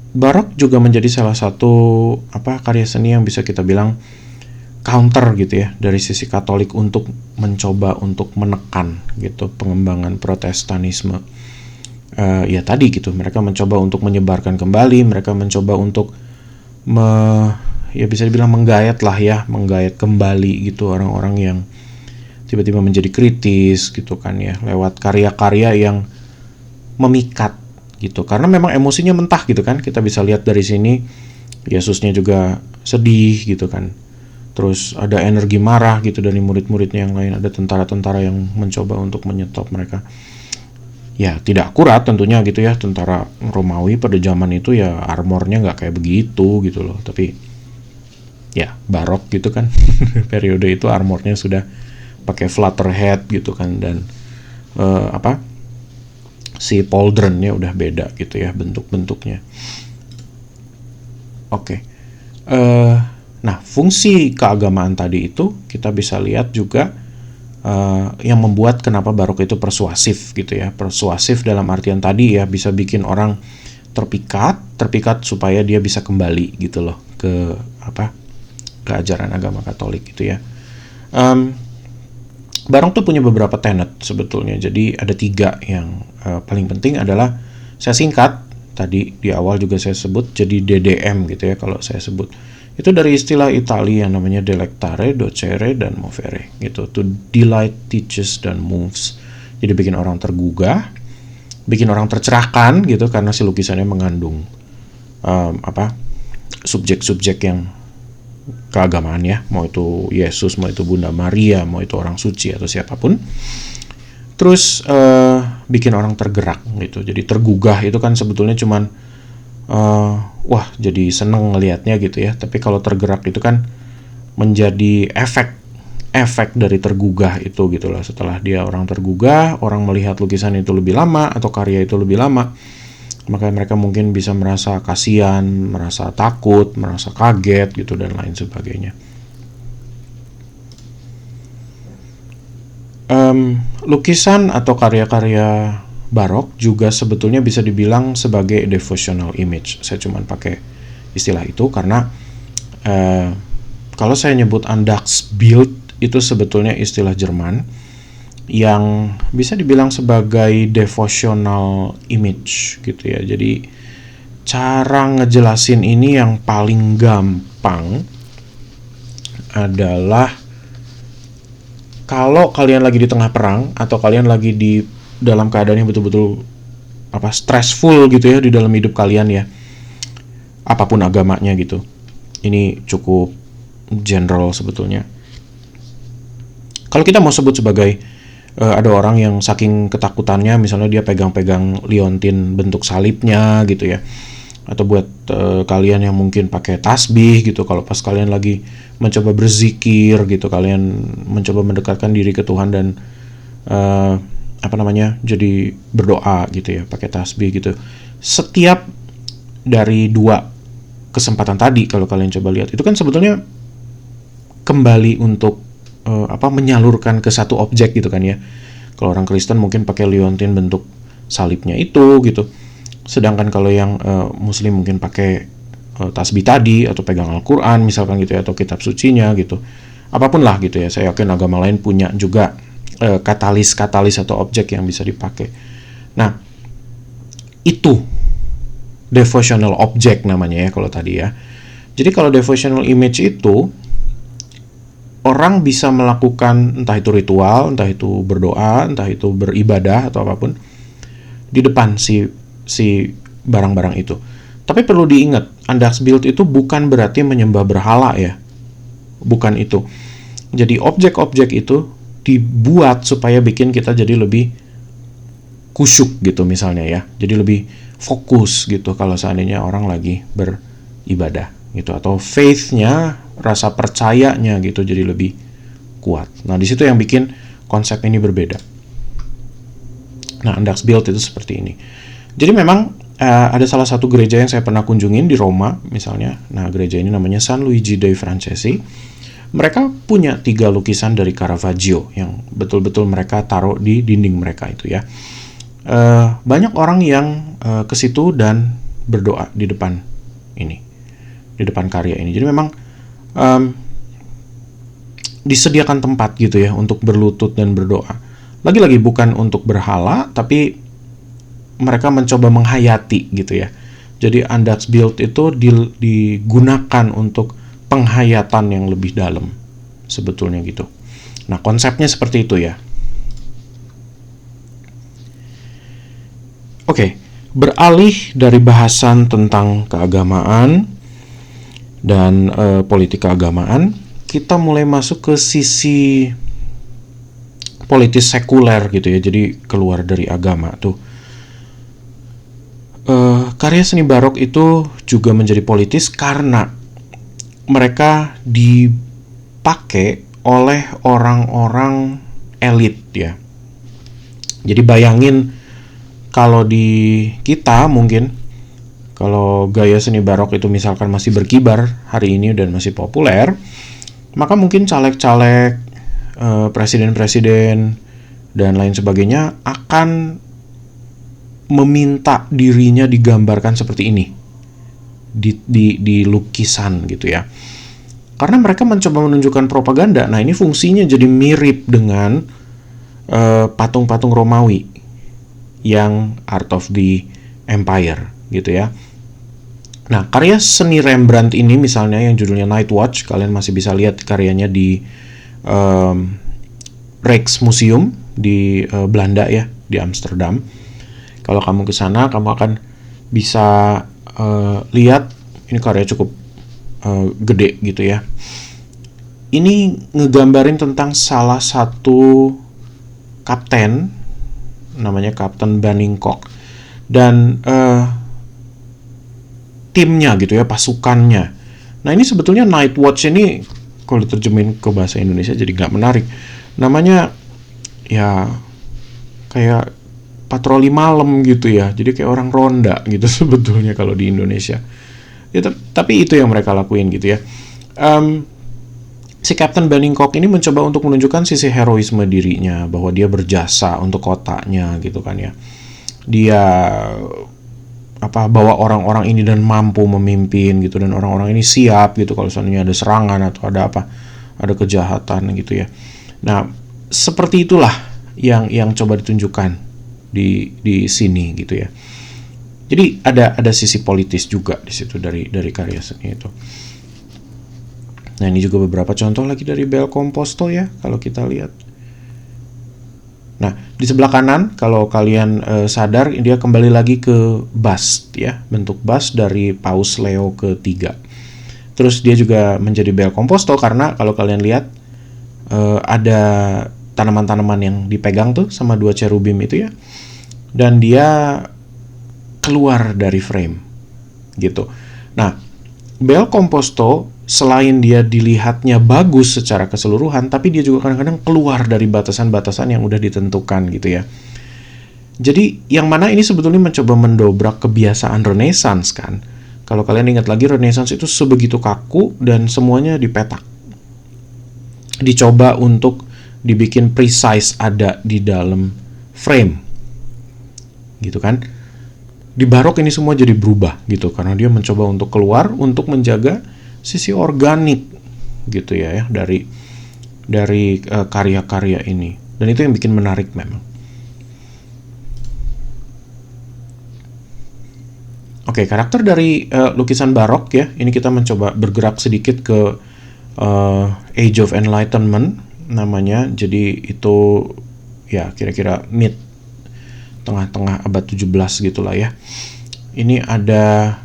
Barok juga menjadi salah satu karya seni yang bisa kita bilang counter gitu ya dari sisi Katolik untuk mencoba untuk menekan gitu pengembangan Protestanisme. Ya tadi gitu, mereka mencoba untuk menyebarkan kembali, mereka mencoba untuk ya bisa dibilang menggayat kembali gitu orang-orang yang tiba-tiba menjadi kritis gitu kan ya, lewat karya-karya yang memikat gitu, karena memang emosinya mentah gitu kan. Kita bisa lihat dari sini Yesusnya juga sedih gitu kan, terus ada energi marah gitu dari murid-muridnya yang lain, ada tentara-tentara yang mencoba untuk menyetop mereka. Ya tidak akurat tentunya gitu ya, tentara Romawi pada zaman itu ya armornya nggak kayak begitu gitu loh, tapi ya barok gitu kan. Periode itu armornya sudah pakai flutter head gitu kan, dan si pauldronnya udah beda gitu ya bentuk-bentuknya. Oke. Nah, fungsi keagamaan tadi itu kita bisa lihat juga yang membuat kenapa barok itu persuasif gitu ya. Persuasif dalam artian tadi ya, bisa bikin orang terpikat supaya dia bisa kembali gitu loh ke ke ajaran agama Katolik gitu ya. Barok tuh punya beberapa tenet sebetulnya. Jadi ada 3 yang paling penting adalah, saya singkat tadi di awal juga saya sebut, jadi DDM gitu ya kalau saya sebut. Itu dari istilah Italia yang namanya delectare, docere, dan movere gitu. To delight, teaches, dan moves. Jadi bikin orang tergugah, bikin orang tercerahkan gitu, karena si lukisannya mengandung subjek-subjek yang keagamaan ya, mau itu Yesus, mau itu Bunda Maria, mau itu orang suci atau siapapun. Terus bikin orang tergerak gitu. Jadi tergugah itu kan sebetulnya cuman wah jadi seneng ngelihatnya gitu ya. Tapi kalau tergerak itu kan menjadi efek dari tergugah itu gitu lah. Setelah dia orang tergugah, orang melihat lukisan itu lebih lama atau karya itu lebih lama, maka mereka mungkin bisa merasa kasihan, merasa takut, merasa kaget gitu dan lain sebagainya. Lukisan atau karya-karya barok juga sebetulnya bisa dibilang sebagai devotional image. Saya cuma pakai istilah itu karena kalau saya nyebut Andachtsbild itu sebetulnya istilah Jerman yang bisa dibilang sebagai devotional image gitu ya. Jadi cara ngejelasin ini yang paling gampang adalah kalau kalian lagi di tengah perang atau kalian lagi di dalam keadaan yang betul-betul stressful gitu ya di dalam hidup kalian ya, apapun agamanya gitu. Ini cukup general sebetulnya. Kalau kita mau sebut sebagai ada orang yang saking ketakutannya, misalnya dia pegang-pegang liontin bentuk salibnya gitu ya, Atau buat kalian yang mungkin pakai tasbih gitu, kalau pas kalian lagi mencoba berzikir gitu, kalian mencoba mendekatkan diri ke Tuhan dan jadi berdoa gitu ya, pakai tasbih gitu. Setiap dari dua kesempatan tadi, kalau kalian coba lihat, itu kan sebetulnya kembali untuk menyalurkan ke satu objek gitu kan ya. Kalau orang Kristen mungkin pakai liontin bentuk salibnya itu gitu. Sedangkan kalau yang Muslim mungkin pakai tasbih tadi, atau pegang Al-Quran misalkan gitu ya, atau kitab sucinya gitu. Apapun lah gitu ya. Saya yakin agama lain punya juga katalis atau objek yang bisa dipakai. Nah, itu devotional object namanya ya kalau tadi ya. Jadi kalau devotional image itu, orang bisa melakukan entah itu ritual, entah itu berdoa, entah itu beribadah atau apapun di depan si barang-barang itu. Tapi perlu diingat, Andachtsbild itu bukan berarti menyembah berhala ya. Bukan itu. Jadi objek-objek itu dibuat supaya bikin kita jadi lebih kusyuk gitu misalnya ya. Jadi lebih fokus gitu kalau seandainya orang lagi beribadah gitu, atau faith-nya, rasa percayanya gitu jadi lebih kuat. Nah, di situ yang bikin konsep ini berbeda. Nah, Andachtsbild itu seperti ini. Jadi memang ada salah satu gereja yang saya pernah kunjungin di Roma misalnya. Nah, gereja ini namanya San Luigi dei Francesi. Mereka punya 3 lukisan dari Caravaggio yang betul-betul mereka taruh di dinding mereka itu ya. Banyak orang yang ke situ dan berdoa di depan ini, di depan karya ini. Jadi memang disediakan tempat gitu ya untuk berlutut dan berdoa. Lagi-lagi bukan untuk berhala, tapi mereka mencoba menghayati gitu ya. Jadi Andachtsbild itu digunakan untuk penghayatan yang lebih dalam sebetulnya gitu. Nah, konsepnya seperti itu ya. Oke, beralih dari bahasan tentang keagamaan dan politik keagamaan, kita mulai masuk ke sisi politis sekuler gitu ya. Jadi keluar dari agama tuh. Karya seni barok itu juga menjadi politis karena mereka dipakai oleh orang-orang elit ya. Jadi bayangin kalau di kita mungkin, kalau gaya seni barok itu misalkan masih berkibar hari ini dan masih populer, maka mungkin caleg-caleg, presiden-presiden dan lain sebagainya akan meminta dirinya digambarkan seperti ini di lukisan gitu ya, karena mereka mencoba menunjukkan propaganda. Nah, ini fungsinya jadi mirip dengan patung-patung Romawi yang Art of the Empire gitu ya. Nah, karya seni Rembrandt ini misalnya yang judulnya Night Watch, kalian masih bisa lihat karyanya di Rijksmuseum di Belanda ya, di Amsterdam. Kalau kamu ke sana, kamu akan bisa lihat ini karya cukup gede gitu ya. Ini ngegambarin tentang salah satu kapten, namanya Kapten Banningcock, dan timnya gitu ya, pasukannya. Nah, ini sebetulnya Night Watch ini kalau diterjemahin ke bahasa Indonesia jadi nggak menarik. Namanya ya kayak patroli malam gitu ya, jadi kayak orang ronda gitu sebetulnya kalau di Indonesia ya, tapi itu yang mereka lakuin gitu ya. Si Kapten Banningcock ini mencoba untuk menunjukkan sisi heroisme dirinya, bahwa dia berjasa untuk kotanya gitu kan ya. Dia bawa orang-orang ini dan mampu memimpin gitu, dan orang-orang ini siap gitu kalau seandainya ada serangan atau ada kejahatan gitu ya. Nah, seperti itulah yang coba ditunjukkan di sini gitu ya. Jadi ada sisi politis juga di situ dari karya seni itu. Nah, ini juga beberapa contoh lagi dari Bel Composto ya kalau kita lihat. Nah, di sebelah kanan kalau kalian sadar, dia kembali lagi ke bust ya, bentuk bust dari Paus Leo ketiga. Terus dia juga menjadi Bel Composto karena kalau kalian lihat ada tanaman-tanaman yang dipegang tuh sama 2 cherubim itu ya, dan dia keluar dari frame gitu. Nah, Bel Composto selain dia dilihatnya bagus secara keseluruhan, tapi dia juga kadang-kadang keluar dari batasan-batasan yang udah ditentukan gitu ya. Jadi yang mana ini sebetulnya mencoba mendobrak kebiasaan Renaissance kan. Kalau kalian ingat lagi, Renaissance itu sebegitu kaku dan semuanya dipetak. Dicoba untuk dibikin precise ada di dalam frame. Gitu kan. Di Barok ini semua jadi berubah gitu karena dia mencoba untuk keluar untuk menjaga sisi organik gitu ya dari karya-karya ini. Dan itu yang bikin menarik memang. Oke, karakter dari lukisan Barok ya. Ini kita mencoba bergerak sedikit ke Age of Enlightenment namanya. Jadi itu ya kira-kira mid tengah-tengah abad 17 gitulah ya. Ini ada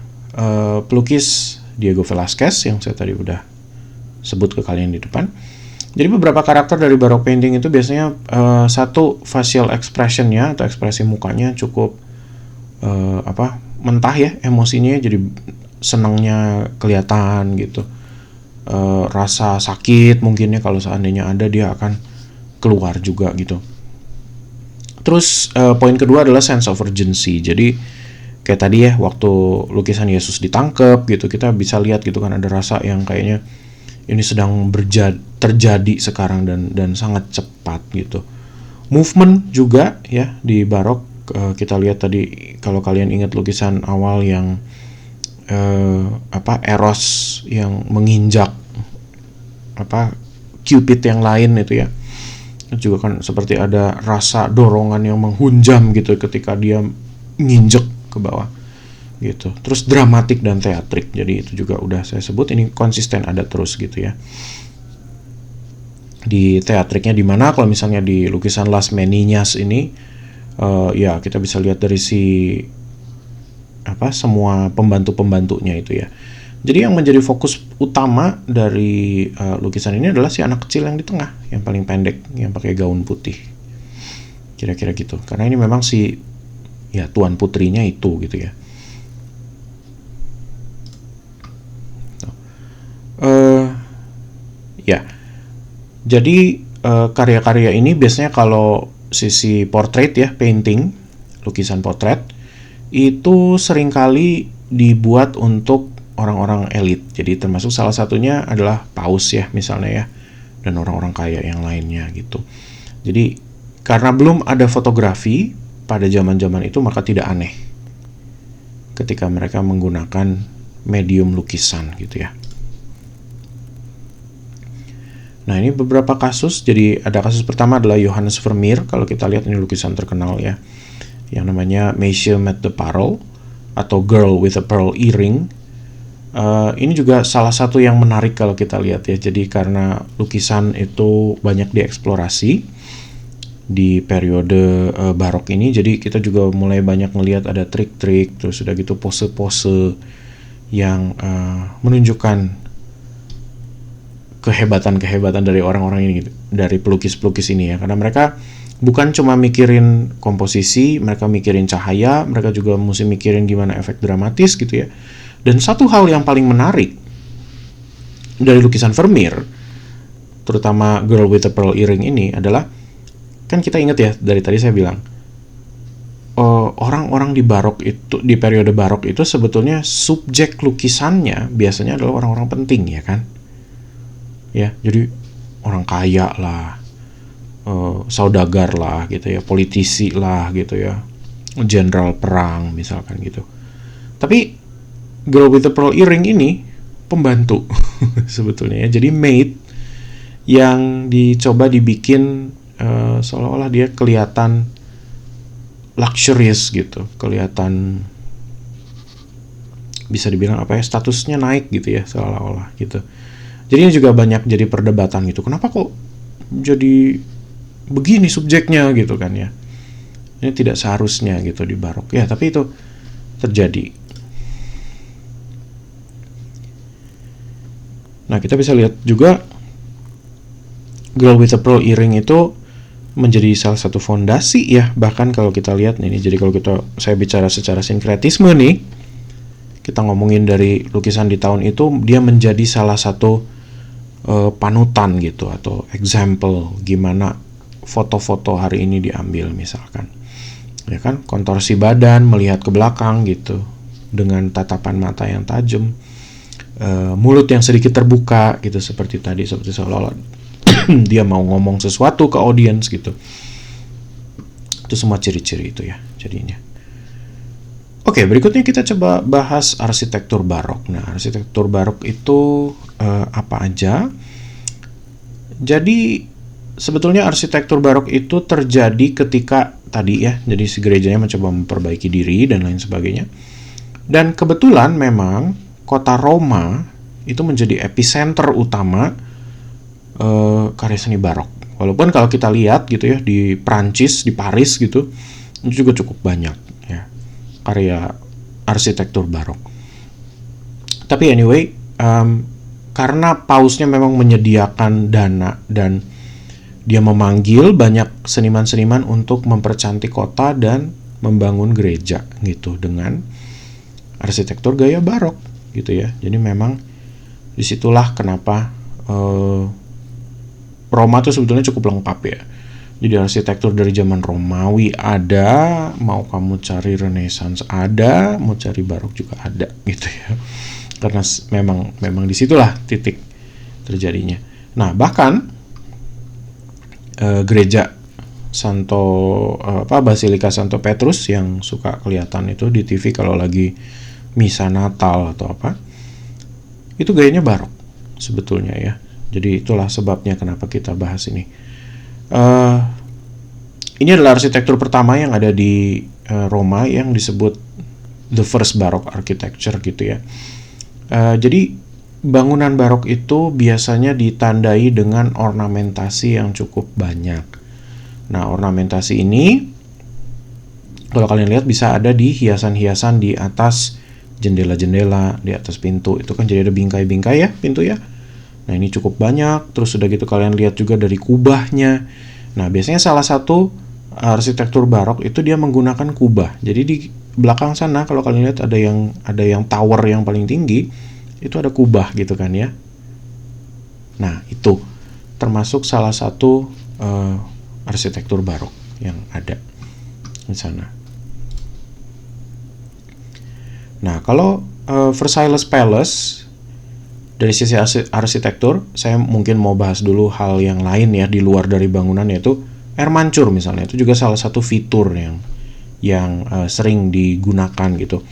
pelukis Diego Velázquez yang saya tadi udah sebut ke kalian di depan. Jadi beberapa karakter dari Baroque painting itu biasanya satu facial expression-nya atau ekspresi mukanya cukup mentah ya, emosinya jadi senangnya kelihatan gitu. Rasa sakit mungkinnya kalau seandainya ada dia akan keluar juga gitu. Terus poin kedua adalah sense of urgency. Jadi kayak tadi ya waktu lukisan Yesus ditangkap gitu, kita bisa lihat gitu kan ada rasa yang kayaknya ini sedang terjadi sekarang dan sangat cepat gitu. Movement juga ya di Barok kita lihat tadi kalau kalian ingat lukisan awal yang Eros yang menginjak Cupid yang lain itu ya. Juga kan seperti ada rasa dorongan yang menghunjam gitu ketika dia nginjek ke bawah gitu. Terus dramatik dan teatrik. Jadi itu juga udah saya sebut ini konsisten ada terus gitu ya. Di teatriknya di mana kalau misalnya di lukisan Las Meninas ini ya kita bisa lihat dari semua pembantu-pembantunya itu ya. Jadi yang menjadi fokus utama dari lukisan ini adalah si anak kecil yang di tengah, yang paling pendek, yang pakai gaun putih. Kira-kira gitu. Karena ini memang si tuan putrinya itu gitu ya. Jadi karya-karya ini biasanya kalau sisi portrait ya, painting, lukisan potret itu seringkali dibuat untuk orang-orang elit. Jadi termasuk salah satunya adalah paus ya misalnya ya, dan orang-orang kaya yang lainnya gitu. Jadi karena belum ada fotografi pada zaman-zaman itu, maka tidak aneh ketika mereka menggunakan medium lukisan gitu ya. Nah ini beberapa kasus. Jadi ada kasus pertama adalah Johannes Vermeer. Kalau kita lihat ini lukisan terkenal ya, yang namanya Monsieur met de Parel atau Girl with a Pearl Earring. Ini juga salah satu yang menarik kalau kita lihat ya. Jadi karena lukisan itu banyak dieksplorasi di periode Barok ini, jadi kita juga mulai banyak melihat ada trik-trik, terus udah gitu pose-pose yang menunjukkan kehebatan-kehebatan dari orang-orang ini, dari pelukis-pelukis ini ya. Karena mereka bukan cuma mikirin komposisi, mereka mikirin cahaya, mereka juga mesti mikirin gimana efek dramatis gitu ya. Dan satu hal yang paling menarik dari lukisan Vermeer, terutama Girl with a Pearl Earring ini adalah, kan kita ingat ya dari tadi saya bilang, orang-orang di Barok itu, di periode Barok itu sebetulnya subjek lukisannya biasanya adalah orang-orang penting ya kan, ya jadi orang kaya lah, saudagar lah gitu ya, politisi lah gitu ya, jenderal perang misalkan gitu. Tapi Girl with the Pearl Earring ini pembantu sebetulnya ya, jadi maid yang dicoba dibikin seolah-olah dia kelihatan luxurious gitu, kelihatan bisa dibilang statusnya naik gitu ya seolah-olah gitu. Jadi ini juga banyak jadi perdebatan gitu, kenapa kok jadi begini subjeknya gitu kan ya, ini tidak seharusnya gitu di Barok ya, tapi itu terjadi. Nah kita bisa lihat juga Girl with a Pearl Earring itu menjadi salah satu fondasi ya, bahkan kalau kita lihat ini, jadi kalau saya bicara secara sinkretisme nih, kita ngomongin dari lukisan di tahun itu, dia menjadi salah satu panutan gitu, atau example gimana foto-foto hari ini diambil misalkan. Ya kan, kontorsi badan, melihat ke belakang gitu dengan tatapan mata yang tajam, mulut yang sedikit terbuka gitu, seperti tadi, seperti seolah-olah dia mau ngomong sesuatu ke audiens gitu. Itu semua ciri-ciri itu ya jadinya. Oke, berikutnya kita coba bahas arsitektur barok. Nah, arsitektur barok itu apa aja? Jadi sebetulnya arsitektur barok itu terjadi ketika tadi ya, jadi si gerejanya mencoba memperbaiki diri dan lain sebagainya. Dan kebetulan memang kota Roma itu menjadi epicenter utama karya seni barok. Walaupun kalau kita lihat gitu ya, di Prancis, di Paris gitu, itu juga cukup banyak ya karya arsitektur barok. Tapi anyway, karena pausnya memang menyediakan dana dan dia memanggil banyak seniman-seniman untuk mempercantik kota dan membangun gereja gitu dengan arsitektur gaya barok gitu ya. Jadi memang disitulah kenapa Roma tuh sebetulnya cukup lengkap ya. Jadi arsitektur dari zaman Romawi ada, mau kamu cari Renaissance ada, mau cari barok juga ada gitu ya. Karena memang disitulah titik terjadinya. Nah, bahkan gereja Basilika Santo Petrus yang suka kelihatan itu di TV kalau lagi misa Natal atau apa, itu gayanya barok sebetulnya ya. Jadi itulah sebabnya kenapa kita bahas ini. Ini adalah arsitektur pertama yang ada di Roma yang disebut the first Baroque architecture gitu ya. Jadi bangunan barok itu biasanya ditandai dengan ornamentasi yang cukup banyak. Nah, ornamentasi ini kalau kalian lihat bisa ada di hiasan-hiasan di atas jendela-jendela, di atas pintu. Itu kan jadi ada bingkai-bingkai ya pintu ya. Nah, ini cukup banyak. Terus udah gitu kalian lihat juga dari kubahnya. Nah, biasanya salah satu arsitektur barok itu dia menggunakan kubah. Jadi di belakang sana kalau kalian lihat ada yang tower yang paling tinggi, itu ada kubah gitu kan ya. Nah, itu termasuk salah satu arsitektur barok yang ada di sana. Nah, kalau Versailles Palace dari sisi arsitektur, saya mungkin mau bahas dulu hal yang lain ya di luar dari bangunan, yaitu air mancur misalnya. Itu juga salah satu fitur yang sering digunakan gitu.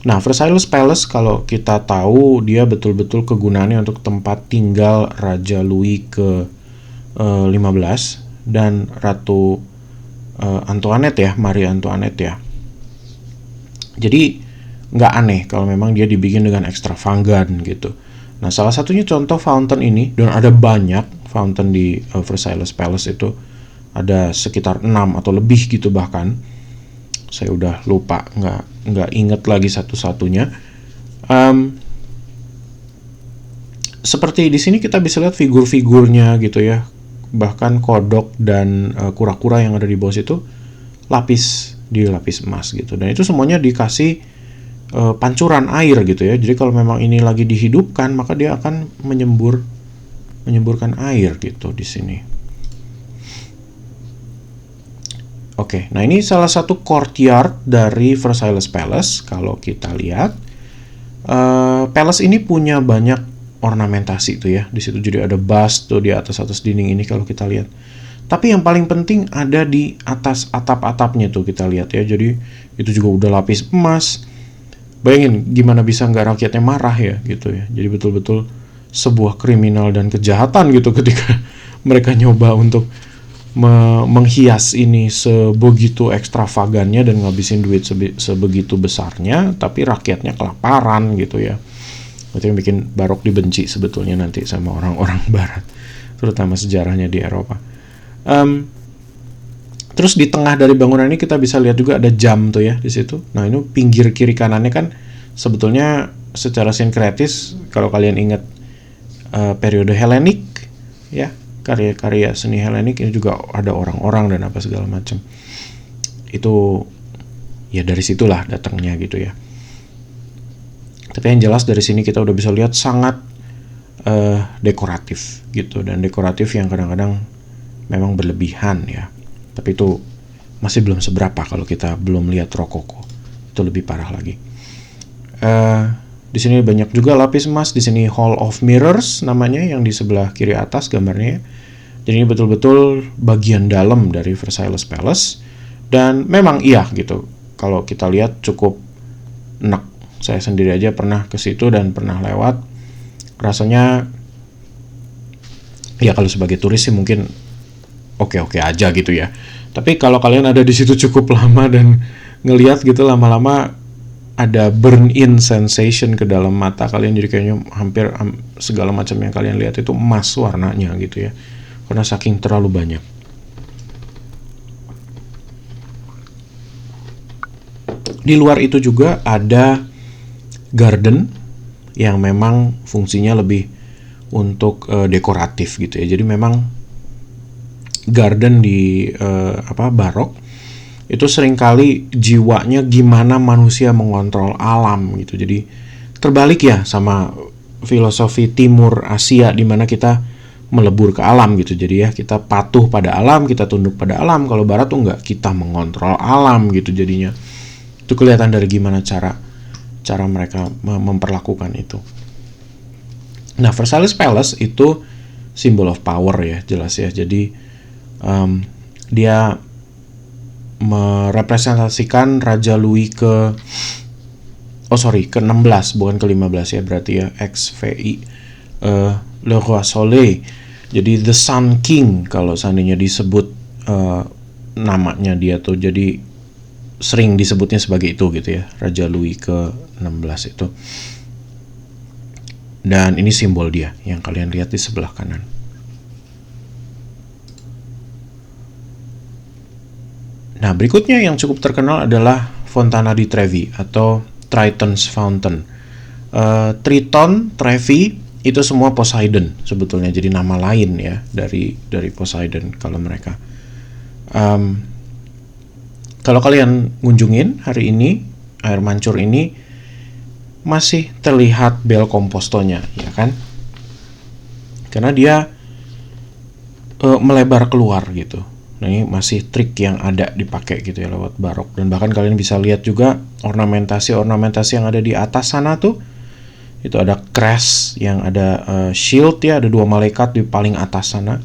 Nah, Versailles Palace kalau kita tahu dia betul-betul kegunaannya untuk tempat tinggal Raja Louis ke-15 dan Ratu Antoinette ya, Marie Antoinette ya. Jadi nggak aneh kalau memang dia dibikin dengan ekstravagan gitu. Nah, salah satunya contoh fountain ini, dan ada banyak fountain di Versailles Palace itu, ada sekitar 6 atau lebih gitu bahkan. Saya udah lupa, nggak inget lagi satu-satunya. Seperti di sini kita bisa lihat figur-figurnya gitu ya. Bahkan kodok dan kura-kura yang ada di bawah situ dilapis emas gitu. Dan itu semuanya dikasih pancuran air gitu ya. Jadi kalau memang ini lagi dihidupkan, maka dia akan menyemburkan air gitu di sini. Oke, nah ini salah satu courtyard dari Versailles Palace. Kalau kita lihat, palace ini punya banyak ornamentasi tuh ya. Di situ jadi ada bust tuh di atas dinding ini kalau kita lihat. Tapi yang paling penting ada di atas atap-atapnya tuh kita lihat ya. Jadi itu juga udah lapis emas. Bayangin gimana bisa nggak rakyatnya marah ya gitu ya. Jadi betul-betul sebuah kriminal dan kejahatan gitu ketika mereka nyoba untuk menghias ini sebegitu ekstravagannya dan ngabisin duit sebegitu besarnya, tapi rakyatnya kelaparan gitu ya. Itu yang bikin barok dibenci sebetulnya nanti sama orang-orang barat, terutama sejarahnya di Eropa. Terus di tengah dari bangunan ini kita bisa lihat juga ada jam tuh ya di situ. Nah, ini pinggir kiri kanannya kan sebetulnya secara sinkretis kalau kalian ingat periode Helenik ya, karya-karya seni Helenik ini juga ada orang-orang dan apa segala macam. Itu ya dari situlah datangnya gitu ya. Tapi yang jelas dari sini kita udah bisa lihat sangat dekoratif gitu, dan dekoratif yang kadang-kadang memang berlebihan ya. Tapi itu masih belum seberapa kalau kita belum lihat rokoko. Itu lebih parah lagi. Di sini banyak juga lapis emas. Di sini Hall of Mirrors namanya, yang di sebelah kiri atas gambarnya. Jadi ini betul-betul bagian dalam dari Versailles Palace. Dan memang iya gitu. Kalau kita lihat cukup enak. Saya sendiri aja pernah ke situ dan pernah lewat. Rasanya ya kalau sebagai turis sih mungkin oke-oke aja gitu ya. Tapi kalau kalian ada di situ cukup lama dan ngelihat gitu, lama-lama ada burn in sensation ke dalam mata kalian, jadi kayaknya hampir segala macam yang kalian lihat itu emas warnanya gitu ya, karena saking terlalu banyak. Di luar itu juga ada garden yang memang fungsinya lebih untuk dekoratif gitu ya. Jadi memang garden di barok itu seringkali jiwanya gimana manusia mengontrol alam gitu. Jadi terbalik ya sama filosofi Timur Asia, di mana kita melebur ke alam gitu. Jadi ya kita patuh pada alam, kita tunduk pada alam. Kalau Barat tuh enggak, kita mengontrol alam gitu jadinya. Itu kelihatan dari gimana cara mereka memperlakukan itu. Nah, Versailles Palace itu symbol of power ya, jelas ya. Jadi dia merepresentasikan Raja Louis ke-16, bukan ke-15 ya, berarti ya, XVI, Le Roi Soleil. Jadi the Sun King kalau seandainya disebut namanya dia tuh, jadi sering disebutnya sebagai itu gitu ya, Raja Louis ke-16 itu. Dan ini simbol dia yang kalian lihat di sebelah kanan. Nah, berikutnya yang cukup terkenal adalah Fontana di Trevi atau Triton's Fountain. Triton, Trevi itu semua Poseidon sebetulnya, jadi nama lain ya dari Poseidon kalau mereka. Kalau kalian ngunjungin hari ini, air mancur ini masih terlihat bel kompostonya, ya kan? Karena dia melebar keluar gitu. Nah, ini masih trik yang ada dipakai gitu ya lewat barok. Dan bahkan kalian bisa lihat juga ornamentasi yang ada di atas sana tuh. Itu ada crest yang ada shield ya, ada 2 malaikat di paling atas sana,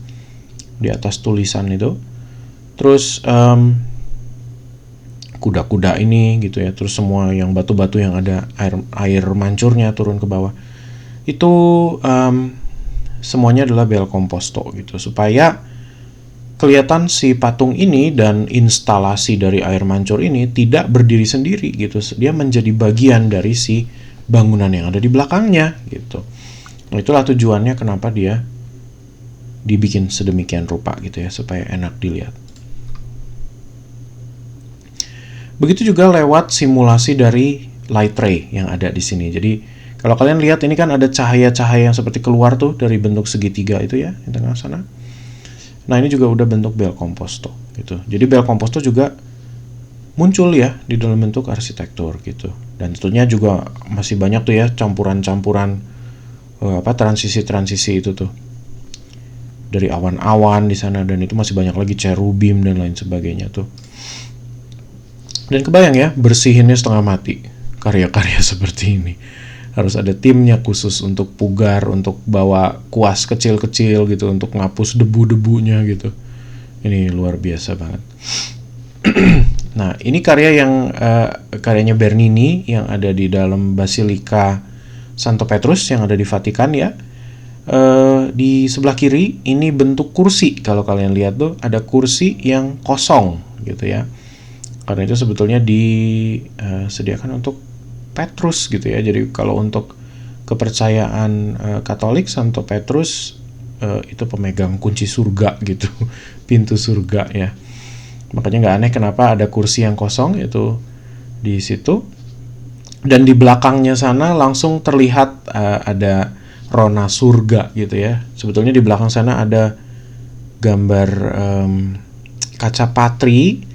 di atas tulisan itu. Terus kuda-kuda ini gitu ya, terus semua yang batu-batu yang ada air mancurnya turun ke bawah itu semuanya adalah bel komposto gitu, supaya kelihatan si patung ini dan instalasi dari air mancur ini tidak berdiri sendiri gitu, dia menjadi bagian dari si bangunan yang ada di belakangnya gitu. Nah, itulah tujuannya kenapa dia dibikin sedemikian rupa gitu ya, supaya enak dilihat. Begitu juga lewat simulasi dari light ray yang ada di sini. Jadi kalau kalian lihat ini kan ada cahaya-cahaya yang seperti keluar tuh dari bentuk segitiga itu ya di tengah sana. Nah, ini juga udah bentuk bel komposto gitu. Jadi bel komposto juga muncul ya di dalam bentuk arsitektur gitu. Dan tentunya juga masih banyak tuh ya campuran-campuran transisi-transisi itu tuh. Dari awan-awan di sana, dan itu masih banyak lagi cherubim dan lain sebagainya tuh. Dan kebayang ya, bersihinnya setengah mati karya-karya seperti ini. Harus ada timnya khusus untuk pugar, untuk bawa kuas kecil-kecil gitu, untuk ngapus debu-debunya gitu. Ini luar biasa banget. Nah, ini karya yang karyanya Bernini yang ada di dalam Basilika Santo Petrus yang ada di Vatikan ya. Di sebelah kiri ini bentuk kursi. Kalau kalian lihat tuh ada kursi yang kosong gitu ya. Karena itu sebetulnya disediakan untuk Petrus gitu ya. Jadi kalau untuk kepercayaan Katolik, Santo Petrus itu pemegang kunci surga gitu, pintu surga ya. Makanya nggak aneh kenapa ada kursi yang kosong itu di situ. Dan di belakangnya sana langsung terlihat ada rona surga gitu ya. Sebetulnya di belakang sana ada gambar kaca patri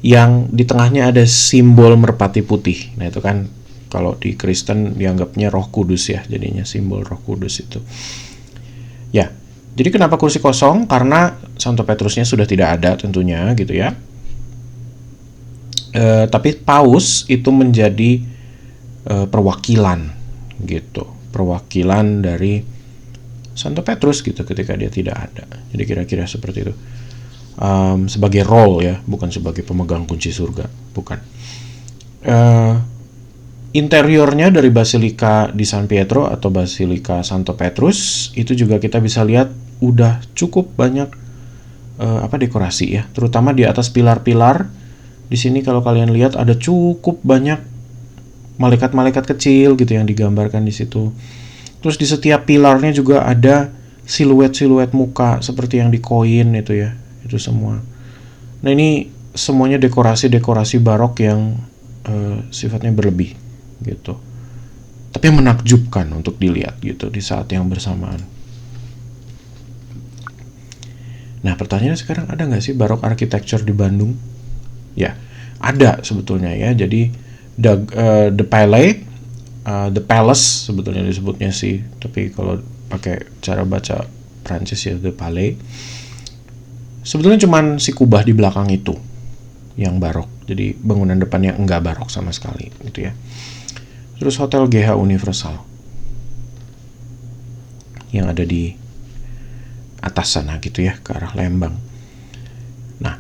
yang di tengahnya ada simbol merpati putih. Nah, itu kan Kalau di Kristen dianggapnya Roh Kudus ya, jadinya simbol Roh Kudus itu. Ya, jadi kenapa kursi kosong? Karena Santo Petrusnya sudah tidak ada tentunya gitu ya. Tapi Paus itu menjadi perwakilan gitu, perwakilan dari Santo Petrus gitu ketika dia tidak ada. Jadi kira-kira seperti itu. Sebagai role ya, bukan sebagai pemegang kunci surga, bukan. Interiornya dari Basilika di San Pietro atau Basilika Santo Petrus itu juga kita bisa lihat udah cukup banyak dekorasi ya, terutama di atas pilar-pilar. Di sini kalau kalian lihat ada cukup banyak malaikat-malaikat kecil gitu yang digambarkan di situ. Terus di setiap pilarnya juga ada siluet-siluet muka seperti yang di koin itu ya, itu semua. Nah ini semuanya dekorasi-dekorasi barok yang sifatnya berlebih gitu, tapi menakjubkan untuk dilihat gitu di saat yang bersamaan. Nah pertanyaannya sekarang, ada nggak sih barok architecture di Bandung? Ya ada sebetulnya ya. Jadi the Palace sebetulnya disebutnya sih, tapi kalau pakai cara baca Prancis ya the Palais. Sebetulnya cuman si kubah di belakang itu yang barok, jadi bangunan depannya enggak barok sama sekali gitu ya. Terus Hotel GH Universal yang ada di atas sana gitu ya, ke arah Lembang. Nah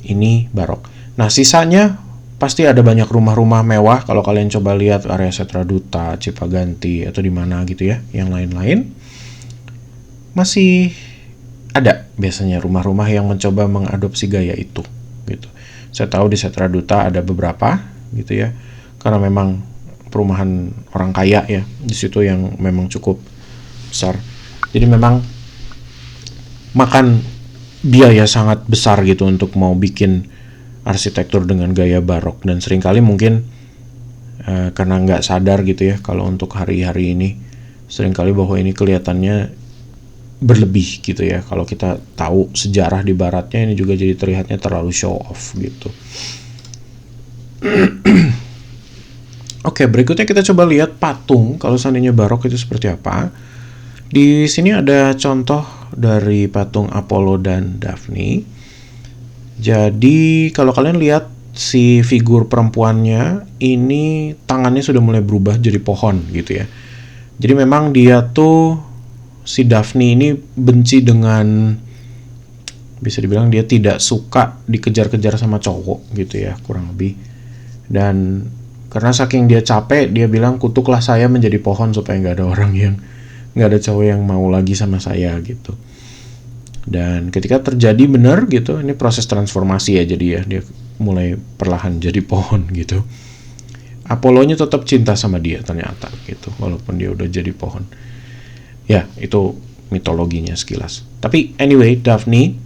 ini barok. Nah sisanya pasti ada banyak rumah-rumah mewah. Kalau kalian coba lihat area Setra Duta, Cipaganti atau di mana gitu ya, yang lain-lain masih ada biasanya rumah-rumah yang mencoba mengadopsi gaya itu gitu. Saya tahu di Setra Duta ada beberapa gitu ya, karena memang perumahan orang kaya ya di situ yang memang cukup besar. Jadi memang makan biaya sangat besar gitu untuk mau bikin arsitektur dengan gaya barok, dan seringkali mungkin karena nggak sadar gitu ya, kalau untuk hari-hari ini seringkali bahwa ini kelihatannya berlebih gitu ya. Kalau kita tahu sejarah di baratnya, ini juga jadi terlihatnya terlalu show off gitu. Oke, berikutnya kita coba lihat patung kalau seandainya barok itu seperti apa. Di sini ada contoh dari patung Apollo dan Daphne. Jadi kalau kalian lihat si figur perempuannya ini, tangannya sudah mulai berubah jadi pohon gitu ya. Jadi memang dia tuh, si Daphne ini benci dengan, bisa dibilang dia tidak suka dikejar-kejar sama cowok gitu ya, kurang lebih. Dan karena saking dia capek, dia bilang, kutuklah saya menjadi pohon supaya nggak ada cowok yang mau lagi sama saya gitu. Dan ketika terjadi benar gitu, ini proses transformasi ya, jadi ya dia mulai perlahan jadi pohon gitu. Apollonya tetap cinta sama dia ternyata gitu, walaupun dia udah jadi pohon. Ya, itu mitologinya sekilas. Tapi anyway, Daphne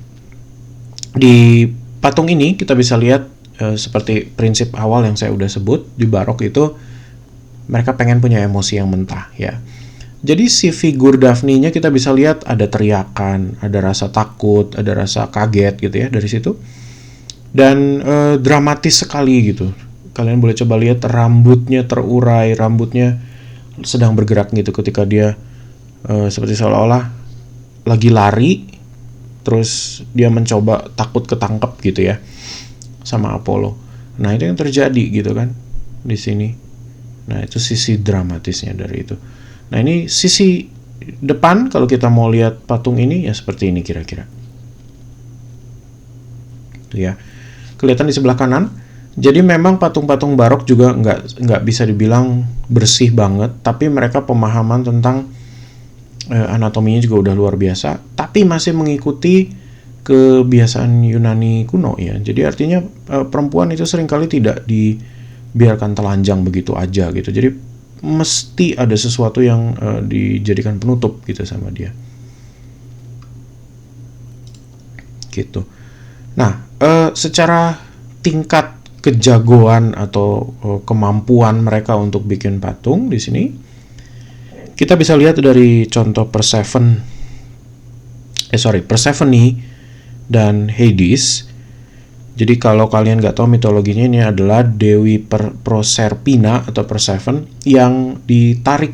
di patung ini kita bisa lihat seperti prinsip awal yang saya udah sebut di barok itu, mereka pengen punya emosi yang mentah ya. Jadi si figur Daphne-nya kita bisa lihat ada teriakan, ada rasa takut, ada rasa kaget gitu ya dari situ. Dan dramatis sekali gitu. Kalian boleh coba lihat rambutnya terurai, rambutnya sedang bergerak gitu ketika dia seperti seolah-olah lagi lari, terus dia mencoba takut ketangkep gitu ya sama Apollo. Nah itu yang terjadi gitu kan di sini. Nah itu sisi dramatisnya dari itu. Nah ini sisi depan kalau kita mau lihat patung ini ya seperti ini kira-kira. Ya, kelihatan di sebelah kanan. Jadi memang patung-patung barok juga nggak bisa dibilang bersih banget, tapi mereka pemahaman tentang anatominya juga udah luar biasa, tapi masih mengikuti kebiasaan Yunani kuno ya. Jadi artinya perempuan itu seringkali tidak dibiarkan telanjang begitu aja gitu. Jadi mesti ada sesuatu yang dijadikan penutup gitu sama dia. Gitu. Nah, secara tingkat kejagoan atau kemampuan mereka untuk bikin patung di sini, kita bisa lihat dari contoh Persephone dan Hades. Jadi kalau kalian nggak tahu mitologinya, ini adalah Dewi Proserpina atau Persephone yang ditarik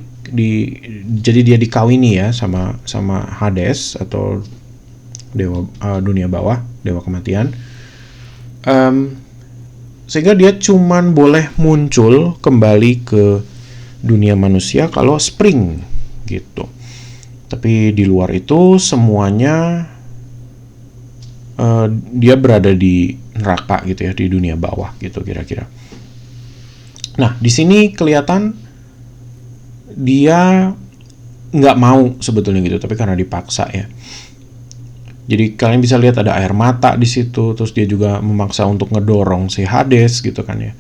jadi dia dikawini ya sama Hades atau dewa dunia bawah, dewa kematian. Sehingga dia cuman boleh muncul kembali ke dunia manusia kalau spring gitu. Tapi di luar itu semuanya dia berada di neraka gitu ya, di dunia bawah gitu kira-kira. Nah, di sini kelihatan dia nggak mau sebetulnya gitu, tapi karena dipaksa ya. Jadi kalian bisa lihat ada air mata di situ, terus dia juga memaksa untuk ngedorong si Hades gitu kan ya.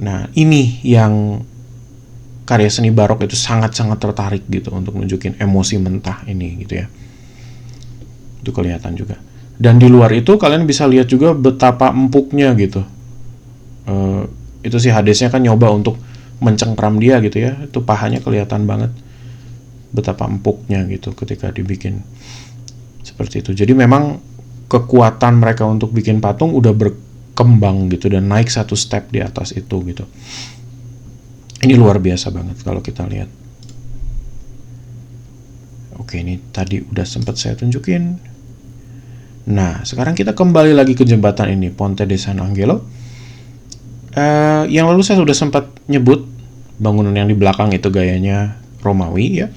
Nah, ini yang karya seni barok itu sangat-sangat tertarik gitu untuk nunjukin emosi mentah ini gitu ya. Itu kelihatan juga. Dan di luar itu kalian bisa lihat juga betapa empuknya gitu. Itu si Hadesnya kan nyoba untuk mencengkram dia gitu ya. Itu pahanya kelihatan banget betapa empuknya gitu ketika dibikin seperti itu. Jadi memang kekuatan mereka untuk bikin patung udah berkembang gitu dan naik satu step di atas itu gitu. Ini luar biasa banget kalau kita lihat. Oke, ini tadi udah sempat saya tunjukin. Nah, sekarang kita kembali lagi ke jembatan ini, Ponte di San Angelo. Yang lalu saya sudah sempat nyebut bangunan yang di belakang itu gayanya Romawi ya.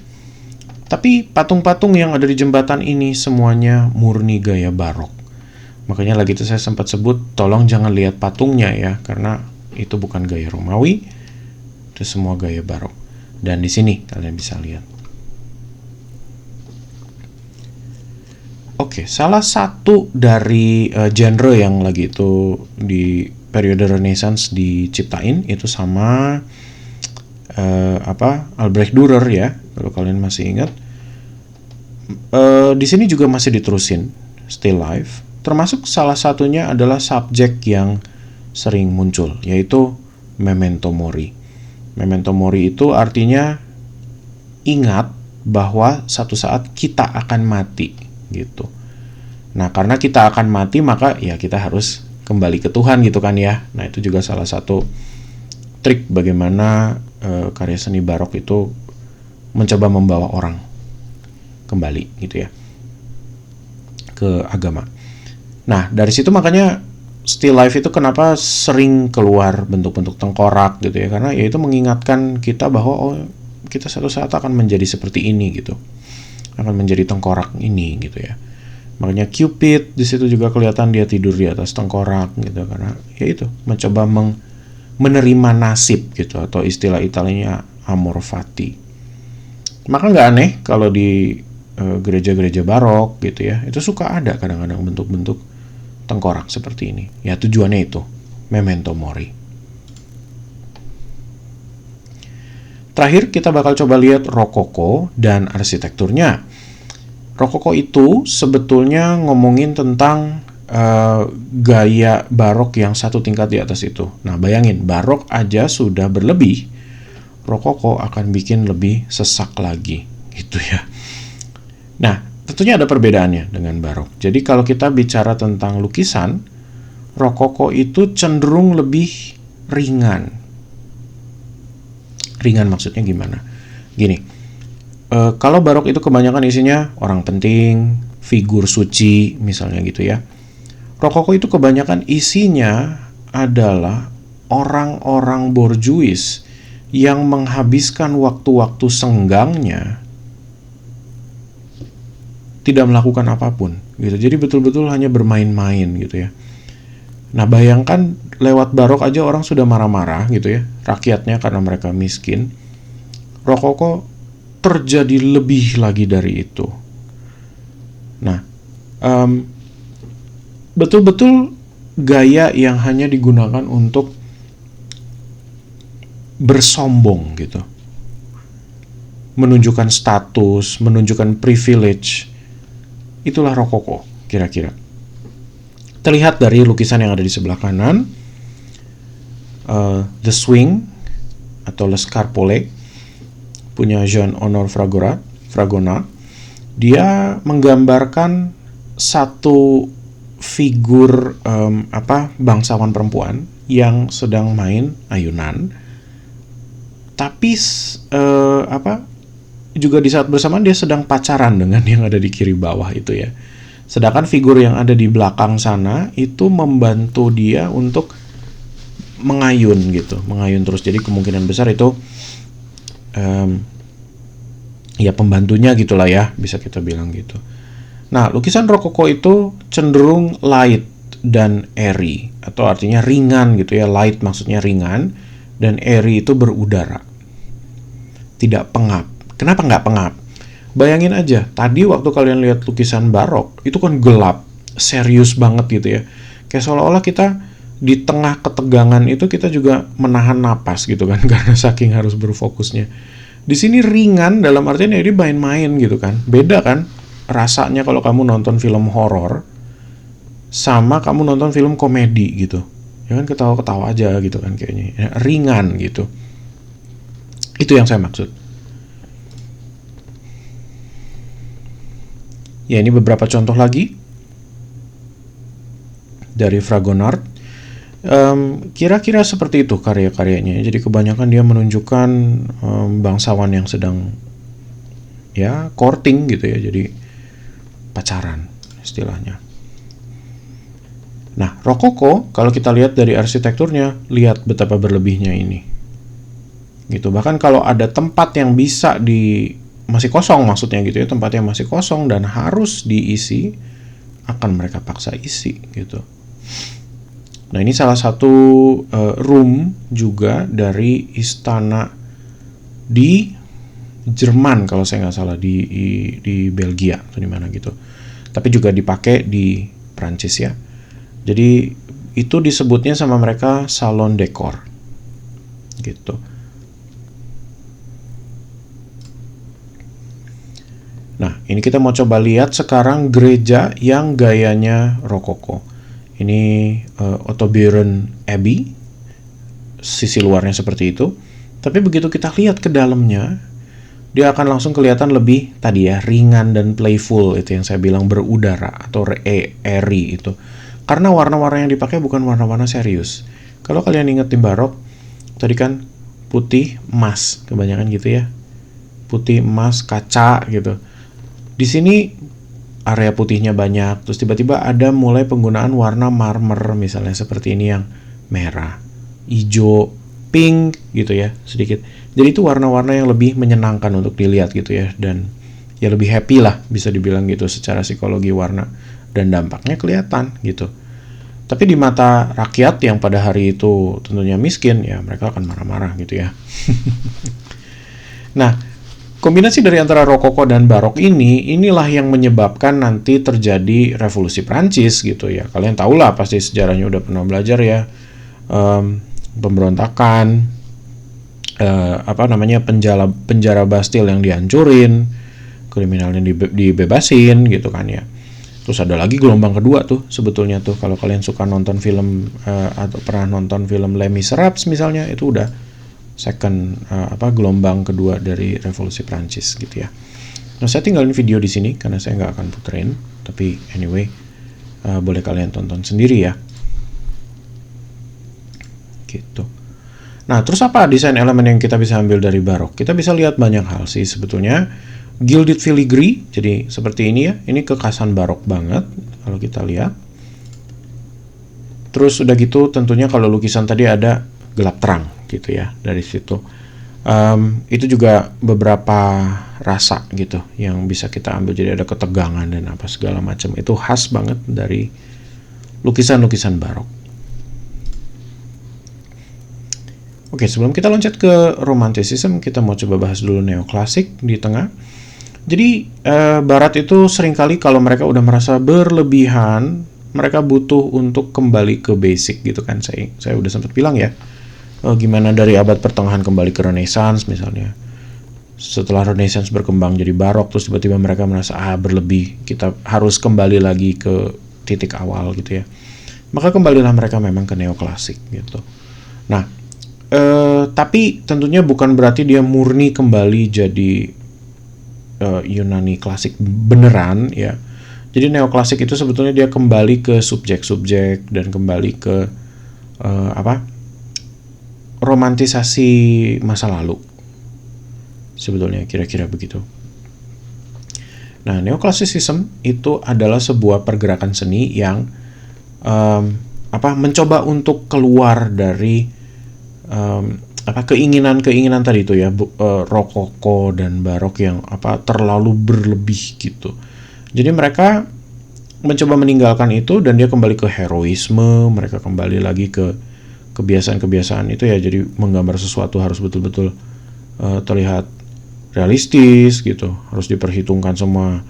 Tapi patung-patung yang ada di jembatan ini semuanya murni gaya barok. Makanya lagi itu saya sempat sebut, tolong jangan lihat patungnya ya, karena itu bukan gaya Romawi, itu semua gaya barok. Dan di sini kalian bisa lihat. Oke, salah satu dari genre yang lagi itu di periode Renaissance diciptain itu sama Albrecht Dürer ya, kalau kalian masih ingat. Di sini juga masih diterusin still life, termasuk salah satunya adalah subjek yang sering muncul, yaitu memento mori. Memento mori itu artinya ingat bahwa satu saat kita akan mati gitu. Nah, karena kita akan mati, maka ya kita harus kembali ke Tuhan gitu kan ya. Nah, itu juga salah satu trik bagaimana karya seni barok itu mencoba membawa orang kembali gitu ya ke agama. Nah, dari situ makanya still life itu kenapa sering keluar bentuk-bentuk tengkorak gitu ya, karena ya itu mengingatkan kita bahwa oh, kita satu saat akan menjadi seperti ini gitu, akan menjadi tengkorak ini gitu ya. Makanya Cupid di situ juga kelihatan dia tidur di atas tengkorak gitu, karena ya itu mencoba menerima nasib gitu, atau istilah Italianya amor fati. Maka nggak aneh kalau di gereja-gereja barok gitu ya, itu suka ada kadang-kadang bentuk-bentuk tengkorak seperti ini. Ya tujuannya itu memento mori. Terakhir kita bakal coba lihat rokoko dan arsitekturnya. Rokoko itu sebetulnya ngomongin tentang gaya barok yang satu tingkat di atas itu. Nah, bayangin, barok aja sudah berlebih, rokoko akan bikin lebih sesak lagi, gitu ya. Nah, tentunya ada perbedaannya dengan barok. Jadi kalau kita bicara tentang lukisan, rokoko itu cenderung lebih ringan. Ringan maksudnya gimana? Gini. Kalau barok itu kebanyakan isinya orang penting, figur suci misalnya gitu ya. Rokoko itu kebanyakan isinya adalah orang-orang borjuis yang menghabiskan waktu-waktu senggangnya tidak melakukan apapun gitu. Jadi betul-betul hanya bermain-main gitu ya. Nah, bayangkan lewat barok aja orang sudah marah-marah gitu ya, rakyatnya karena mereka miskin. Rokoko terjadi lebih lagi dari itu. Nah, betul-betul gaya yang hanya digunakan untuk bersombong gitu, menunjukkan status, menunjukkan privilege. Itulah rokoko kira-kira. Terlihat dari lukisan yang ada di sebelah kanan, The Swing atau Le Scarpole punya Jean-Honor Fragonard. Dia menggambarkan satu figur bangsawan perempuan yang sedang main ayunan, tapi juga di saat bersamaan dia sedang pacaran dengan yang ada di kiri bawah itu ya. Sedangkan figur yang ada di belakang sana itu membantu dia untuk mengayun gitu, mengayun terus. Jadi kemungkinan besar itu ya pembantunya gitulah ya, bisa kita bilang gitu. Nah, lukisan rokoko itu cenderung light dan airy, atau artinya ringan gitu ya. Light maksudnya ringan, dan airy itu berudara, tidak pengap. Kenapa nggak pengap? Bayangin aja, tadi waktu kalian lihat lukisan barok, itu kan gelap, serius banget gitu ya. Kayak seolah-olah kita di tengah ketegangan itu kita juga menahan napas gitu kan, karena saking harus berfokusnya. Di sini ringan dalam artian ya dia main-main gitu kan. Beda kan rasanya kalau kamu nonton film horor sama kamu nonton film komedi gitu. Ya kan ketawa-ketawa aja gitu kan kayaknya. Ya, ringan gitu. Itu yang saya maksud. Ya, ini beberapa contoh lagi dari Fragonard. Kira-kira seperti itu karya-karyanya. Jadi kebanyakan dia menunjukkan bangsawan yang sedang ya courting gitu ya, jadi pacaran istilahnya. Nah, rokoko kalau kita lihat dari arsitekturnya, lihat betapa berlebihnya ini. Gitu. Bahkan kalau ada tempat yang bisa masih kosong maksudnya gitu ya, tempat yang masih kosong dan harus diisi, akan mereka paksa isi gitu. Nah, ini salah satu room juga dari istana di Jerman kalau saya nggak salah, di Belgia atau di mana gitu. Tapi juga dipakai di Prancis ya. Jadi itu disebutnya sama mereka salon dekor gitu. Nah, ini kita mau coba lihat sekarang gereja yang gayanya rokoko. Ini Ottoburen Abbey, sisi luarnya seperti itu. Tapi begitu kita lihat ke dalamnya, dia akan langsung kelihatan lebih tadi ya, ringan dan playful, itu yang saya bilang berudara atau airy itu. Karena warna-warna yang dipakai bukan warna-warna serius. Kalau kalian ingat di barok, tadi kan putih emas kebanyakan gitu ya. Putih emas kaca gitu. Di sini area putihnya banyak, terus tiba-tiba ada mulai penggunaan warna marmer misalnya seperti ini yang merah, hijau, pink gitu ya sedikit. Jadi itu warna-warna yang lebih menyenangkan untuk dilihat gitu ya, dan ya lebih happy lah bisa dibilang gitu secara psikologi warna, dan dampaknya kelihatan gitu. Tapi di mata rakyat yang pada hari itu tentunya miskin ya, mereka akan marah-marah gitu ya. Nah, kombinasi dari antara rokoko dan barok inilah yang menyebabkan nanti terjadi revolusi Prancis gitu ya. Kalian tahulah pasti sejarahnya udah pernah belajar ya. Pemberontakan, penjara Bastille yang dihancurin, kriminalnya dibebasin gitu kan ya. Terus ada lagi gelombang kedua tuh sebetulnya tuh, kalau kalian suka nonton film atau pernah nonton film Les Miserables misalnya, itu udah gelombang kedua dari revolusi Prancis gitu ya. Nah, saya tinggalin video di sini karena saya nggak akan puterin, tapi anyway boleh kalian tonton sendiri ya. Gitu. Nah, terus apa desain elemen yang kita bisa ambil dari barok? Kita bisa lihat banyak hal sih sebetulnya. Gilded filigree, jadi seperti ini ya. Ini kekhasan barok banget kalau kita lihat. Terus udah gitu tentunya kalau lukisan tadi ada gelap terang gitu ya dari situ. Itu juga beberapa rasa gitu yang bisa kita ambil, jadi ada ketegangan dan apa segala macam. Itu khas banget dari lukisan-lukisan barok. Oke, sebelum kita loncat ke romanticism, kita mau coba bahas dulu neoklasik di tengah. Jadi barat itu seringkali kalau mereka udah merasa berlebihan, mereka butuh untuk kembali ke basic gitu kan. Saya udah sempat bilang ya, gimana dari abad pertengahan kembali ke Renaissance misalnya. Setelah Renaissance berkembang jadi barok, terus tiba-tiba mereka merasa berlebih, kita harus kembali lagi ke titik awal gitu ya. Maka kembalilah mereka memang ke neoklasik gitu. Nah, tapi tentunya bukan berarti dia murni kembali jadi Yunani klasik beneran ya. Jadi neoklasik itu sebetulnya dia kembali ke subjek-subjek dan kembali ke romantisasi masa lalu. Sebetulnya kira-kira begitu. Nah, neoklasisisme itu adalah sebuah pergerakan seni yang mencoba untuk keluar dari keinginan tadi itu ya, rokoko dan barok yang terlalu berlebih gitu. Jadi mereka mencoba meninggalkan itu dan dia kembali ke heroisme, mereka kembali lagi ke kebiasaan-kebiasaan itu ya. Jadi menggambar sesuatu harus betul-betul terlihat realistis gitu, harus diperhitungkan semua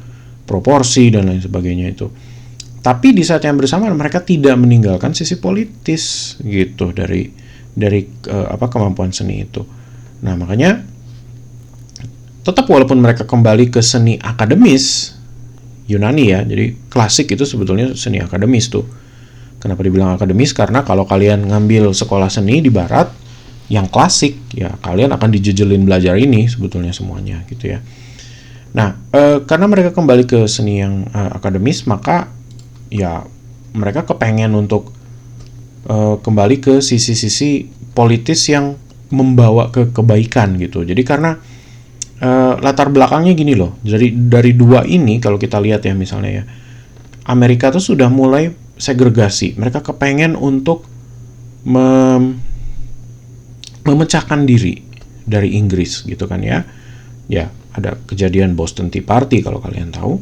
proporsi dan lain sebagainya itu. Tapi di saat yang bersamaan mereka tidak meninggalkan sisi politis gitu dari kemampuan seni itu. Nah, makanya tetap walaupun mereka kembali ke seni akademis Yunani ya, jadi klasik itu sebetulnya seni akademis tuh. Kenapa dibilang akademis? Karena kalau kalian ngambil sekolah seni di barat yang klasik, ya kalian akan dijejelin belajar ini sebetulnya semuanya gitu ya. Nah, karena mereka kembali ke seni yang akademis, maka ya mereka kepengen untuk kembali ke sisi-sisi politis yang membawa ke kebaikan gitu. Jadi karena latar belakangnya gini loh, dari dua ini kalau kita lihat ya, misalnya ya, Amerika tuh sudah mulai segregasi. Mereka kepengen untuk memecahkan diri dari Inggris gitu kan ya. Ya, ada kejadian Boston Tea Party kalau kalian tahu.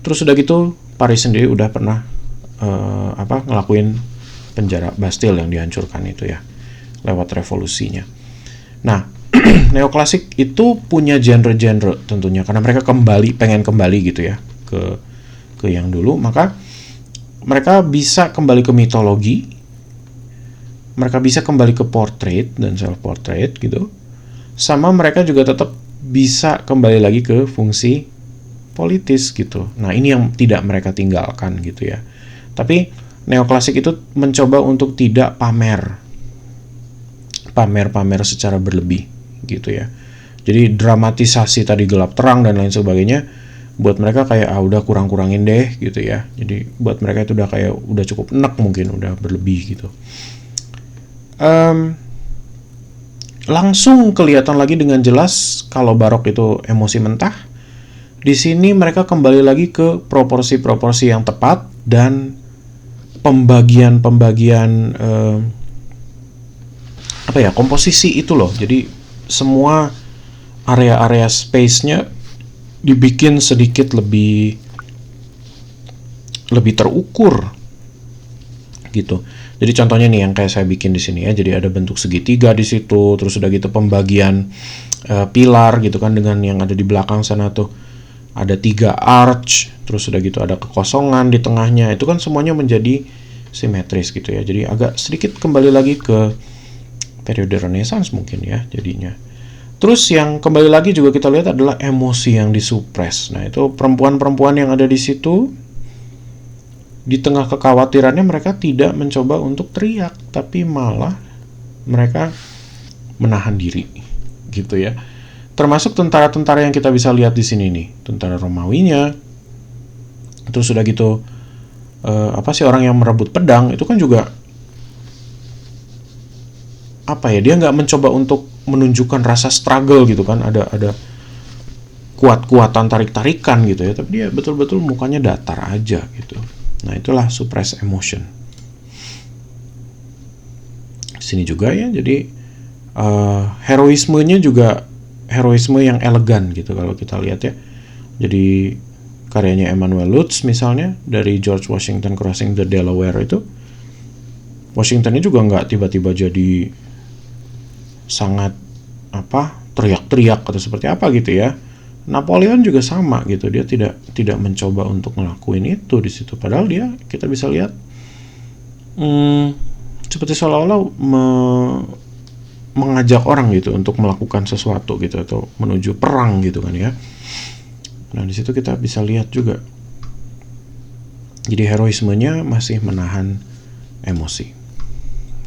Terus udah gitu Paris sendiri udah pernah ngelakuin penjara Bastille yang dihancurkan itu ya, lewat revolusinya. Nah, neoklasik itu punya genre-genre tentunya karena mereka pengen kembali gitu ya ke yang dulu, maka mereka bisa kembali ke mitologi, mereka bisa kembali ke portrait dan self-portrait gitu, sama mereka juga tetap bisa kembali lagi ke fungsi politis gitu. Nah, ini yang tidak mereka tinggalkan gitu ya. Tapi neoklasik itu mencoba untuk tidak pamer secara berlebih gitu ya. Jadi dramatisasi tadi gelap terang dan lain sebagainya buat mereka kayak udah kurang-kurangin deh gitu ya. Jadi buat mereka itu udah cukup enak, mungkin udah berlebih gitu. Langsung kelihatan lagi dengan jelas kalau barok itu emosi mentah. Di sini mereka kembali lagi ke proporsi-proporsi yang tepat dan pembagian komposisi itu loh. Jadi semua area-area space-nya dibikin sedikit lebih terukur gitu. Jadi contohnya nih yang kayak saya bikin di sini ya. Jadi ada bentuk segitiga di situ, terus udah gitu pembagian pilar gitu kan, dengan yang ada di belakang sana tuh ada 3 arch, terus udah gitu ada kekosongan di tengahnya. Itu kan semuanya menjadi simetris gitu ya. Jadi agak sedikit kembali lagi ke periode Renaissance mungkin ya jadinya. Terus yang kembali lagi juga kita lihat adalah emosi yang disupres. Nah, itu perempuan-perempuan yang ada di situ, di tengah kekhawatirannya mereka tidak mencoba untuk teriak, tapi malah mereka menahan diri gitu ya. Termasuk tentara-tentara yang kita bisa lihat di sini nih, tentara Romawinya. Terus udah gitu orang yang merebut pedang itu kan juga dia nggak mencoba untuk menunjukkan rasa struggle gitu kan, ada kuat-kuatan tarik-tarikan gitu ya, tapi dia betul-betul mukanya datar aja gitu. Nah, itulah suppress emotion. Sini juga ya, jadi heroismenya juga heroisme yang elegan gitu kalau kita lihat ya. Jadi karyanya Emanuel Lutz misalnya, dari George Washington Crossing the Delaware itu, Washingtonnya juga nggak tiba-tiba jadi sangat teriak-teriak atau seperti apa gitu ya. Napoleon juga sama gitu, dia tidak mencoba untuk ngelakuin itu di situ, padahal kita bisa lihat seperti seolah-olah mengajak orang gitu untuk melakukan sesuatu gitu atau menuju perang gitu kan ya. Nah, di situ kita bisa lihat juga. Jadi heroismenya masih menahan emosi.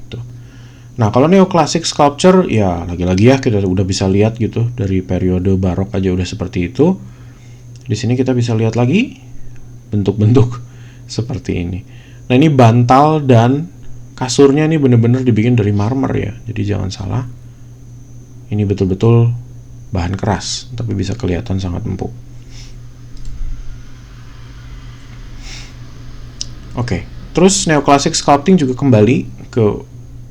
Tuh. Nah, kalau neoclassic sculpture ya lagi-lagi ya kita udah bisa lihat gitu, dari periode barok aja udah seperti itu. Di sini kita bisa lihat lagi bentuk-bentuk seperti ini. Nah, ini bantal dan kasurnya ini benar-benar dibikin dari marmer ya. Jadi jangan salah. Ini betul-betul bahan keras, tapi bisa kelihatan sangat empuk. Oke, terus neoclassic sculpting juga kembali ke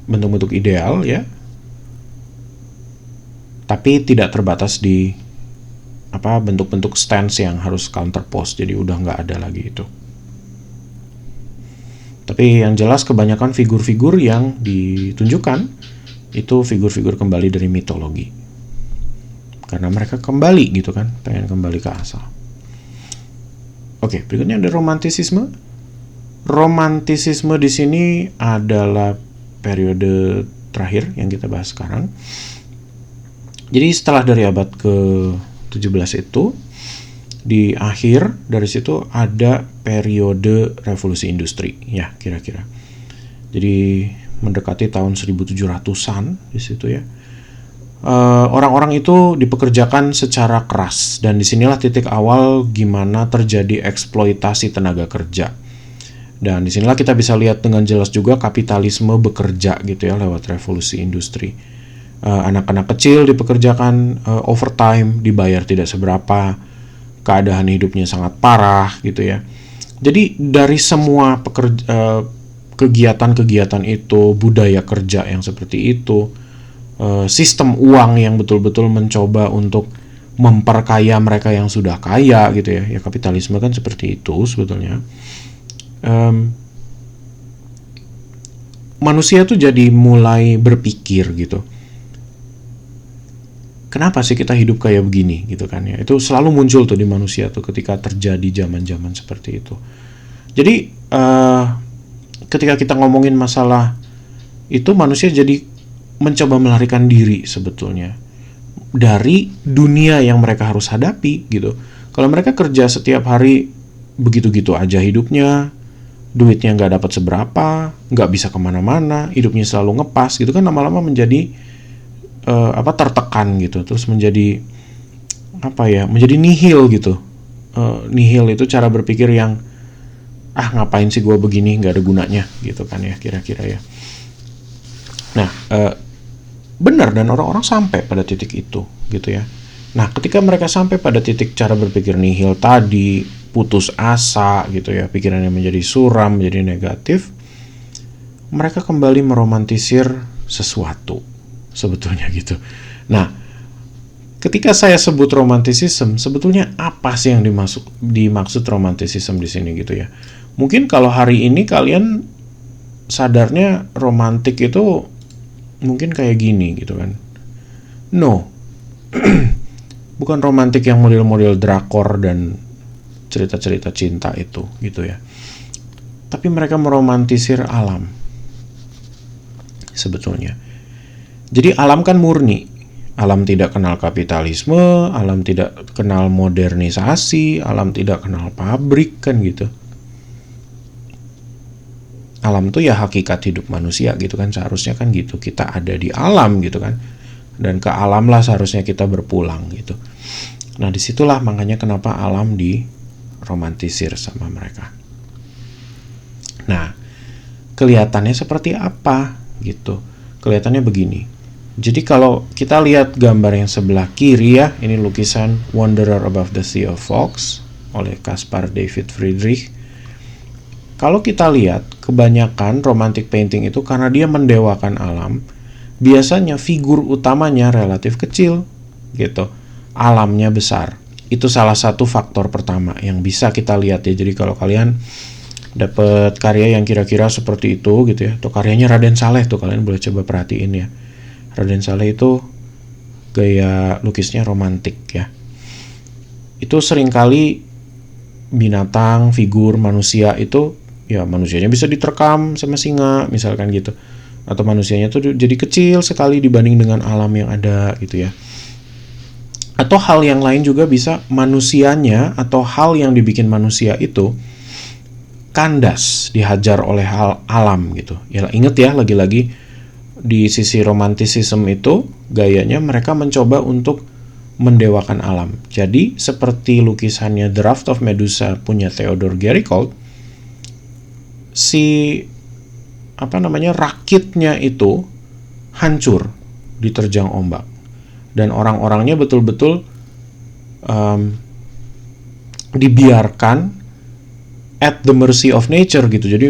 bentuk-bentuk ideal ya. Tapi tidak terbatas di bentuk-bentuk stance yang harus counterpose, jadi udah nggak ada lagi itu. Tapi yang jelas kebanyakan figur-figur yang ditunjukkan itu figur-figur kembali dari mitologi, karena mereka kembali gitu kan, pengen kembali ke asal. Oke, berikutnya ada romantisisme. Romantisisme di sini adalah periode terakhir yang kita bahas sekarang. Jadi setelah dari abad ke-17 itu, di akhir dari situ ada periode revolusi industri ya kira-kira. Jadi mendekati tahun 1700-an di situ ya. Orang-orang itu dipekerjakan secara keras, dan disinilah titik awal gimana terjadi eksploitasi tenaga kerja. Dan disinilah kita bisa lihat dengan jelas juga kapitalisme bekerja gitu ya lewat revolusi industri. Anak-anak kecil dipekerjakan overtime, dibayar tidak seberapa, keadaan hidupnya sangat parah gitu ya. Jadi dari semua kegiatan-kegiatan itu, budaya kerja yang seperti itu, sistem uang yang betul-betul mencoba untuk memperkaya mereka yang sudah kaya gitu ya. Ya kapitalisme kan seperti itu sebetulnya. Manusia tuh jadi mulai berpikir gitu. Kenapa sih kita hidup kayak begini gitu kan ya? Itu selalu muncul tuh di manusia tuh ketika terjadi zaman-zaman seperti itu. Jadi ketika kita ngomongin masalah itu, manusia jadi mencoba melarikan diri sebetulnya dari dunia yang mereka harus hadapi gitu. Kalau mereka kerja setiap hari begitu-gitu aja hidupnya, duitnya nggak dapat seberapa, nggak bisa kemana-mana, hidupnya selalu ngepas gitu kan, lama-lama menjadi tertekan gitu, terus menjadi menjadi nihil gitu. Nihil itu cara berpikir yang ngapain sih gue begini, nggak ada gunanya gitu kan ya kira-kira ya. Nah benar, dan orang-orang sampai pada titik itu gitu ya. Nah ketika mereka sampai pada titik cara berpikir nihil tadi, putus asa gitu ya, pikirannya menjadi suram, menjadi negatif, mereka kembali meromantisir sesuatu sebetulnya gitu. Nah, ketika saya sebut romantisisme, sebetulnya apa sih yang dimaksud romantisisme di sini gitu ya? Mungkin kalau hari ini kalian sadarnya romantik itu mungkin kayak gini gitu kan. No. Bukan romantik yang model-model drakor dan cerita-cerita cinta itu gitu ya. Tapi mereka meromantisir alam sebetulnya. Jadi alam kan murni, alam tidak kenal kapitalisme, alam tidak kenal modernisasi, alam tidak kenal pabrik kan gitu. Alam tuh ya hakikat hidup manusia gitu kan, seharusnya kan gitu, kita ada di alam gitu kan, dan ke alam lah seharusnya kita berpulang gitu. Nah disitulah makanya kenapa alam diromantisir sama mereka. Nah kelihatannya seperti apa gitu? Kelihatannya begini. Jadi kalau kita lihat gambar yang sebelah kiri ya, ini lukisan Wanderer Above the Sea of Fogs oleh Caspar David Friedrich. Kalau kita lihat, kebanyakan romantic painting itu karena dia mendewakan alam, biasanya figur utamanya relatif kecil gitu, alamnya besar. Itu salah satu faktor pertama yang bisa kita lihat ya. Jadi kalau kalian dapat karya yang kira-kira seperti itu gitu ya, atau karyanya Raden Saleh tuh, kalian boleh coba perhatiin ya. Raden Saleh itu gaya lukisnya romantik ya. Itu seringkali binatang, figur manusia itu ya manusianya bisa diterkam sama singa misalkan gitu. Atau manusianya tuh jadi kecil sekali dibanding dengan alam yang ada gitu ya. Atau hal yang lain juga bisa manusianya atau hal yang dibikin manusia itu kandas, dihajar oleh alam gitu. Ya inget ya, lagi-lagi di sisi romantisisme itu gayanya mereka mencoba untuk mendewakan alam. Jadi seperti lukisannya The Raft of Medusa punya Theodore Géricault, si rakitnya itu hancur diterjang ombak, dan orang-orangnya betul-betul dibiarkan at the mercy of nature gitu. Jadi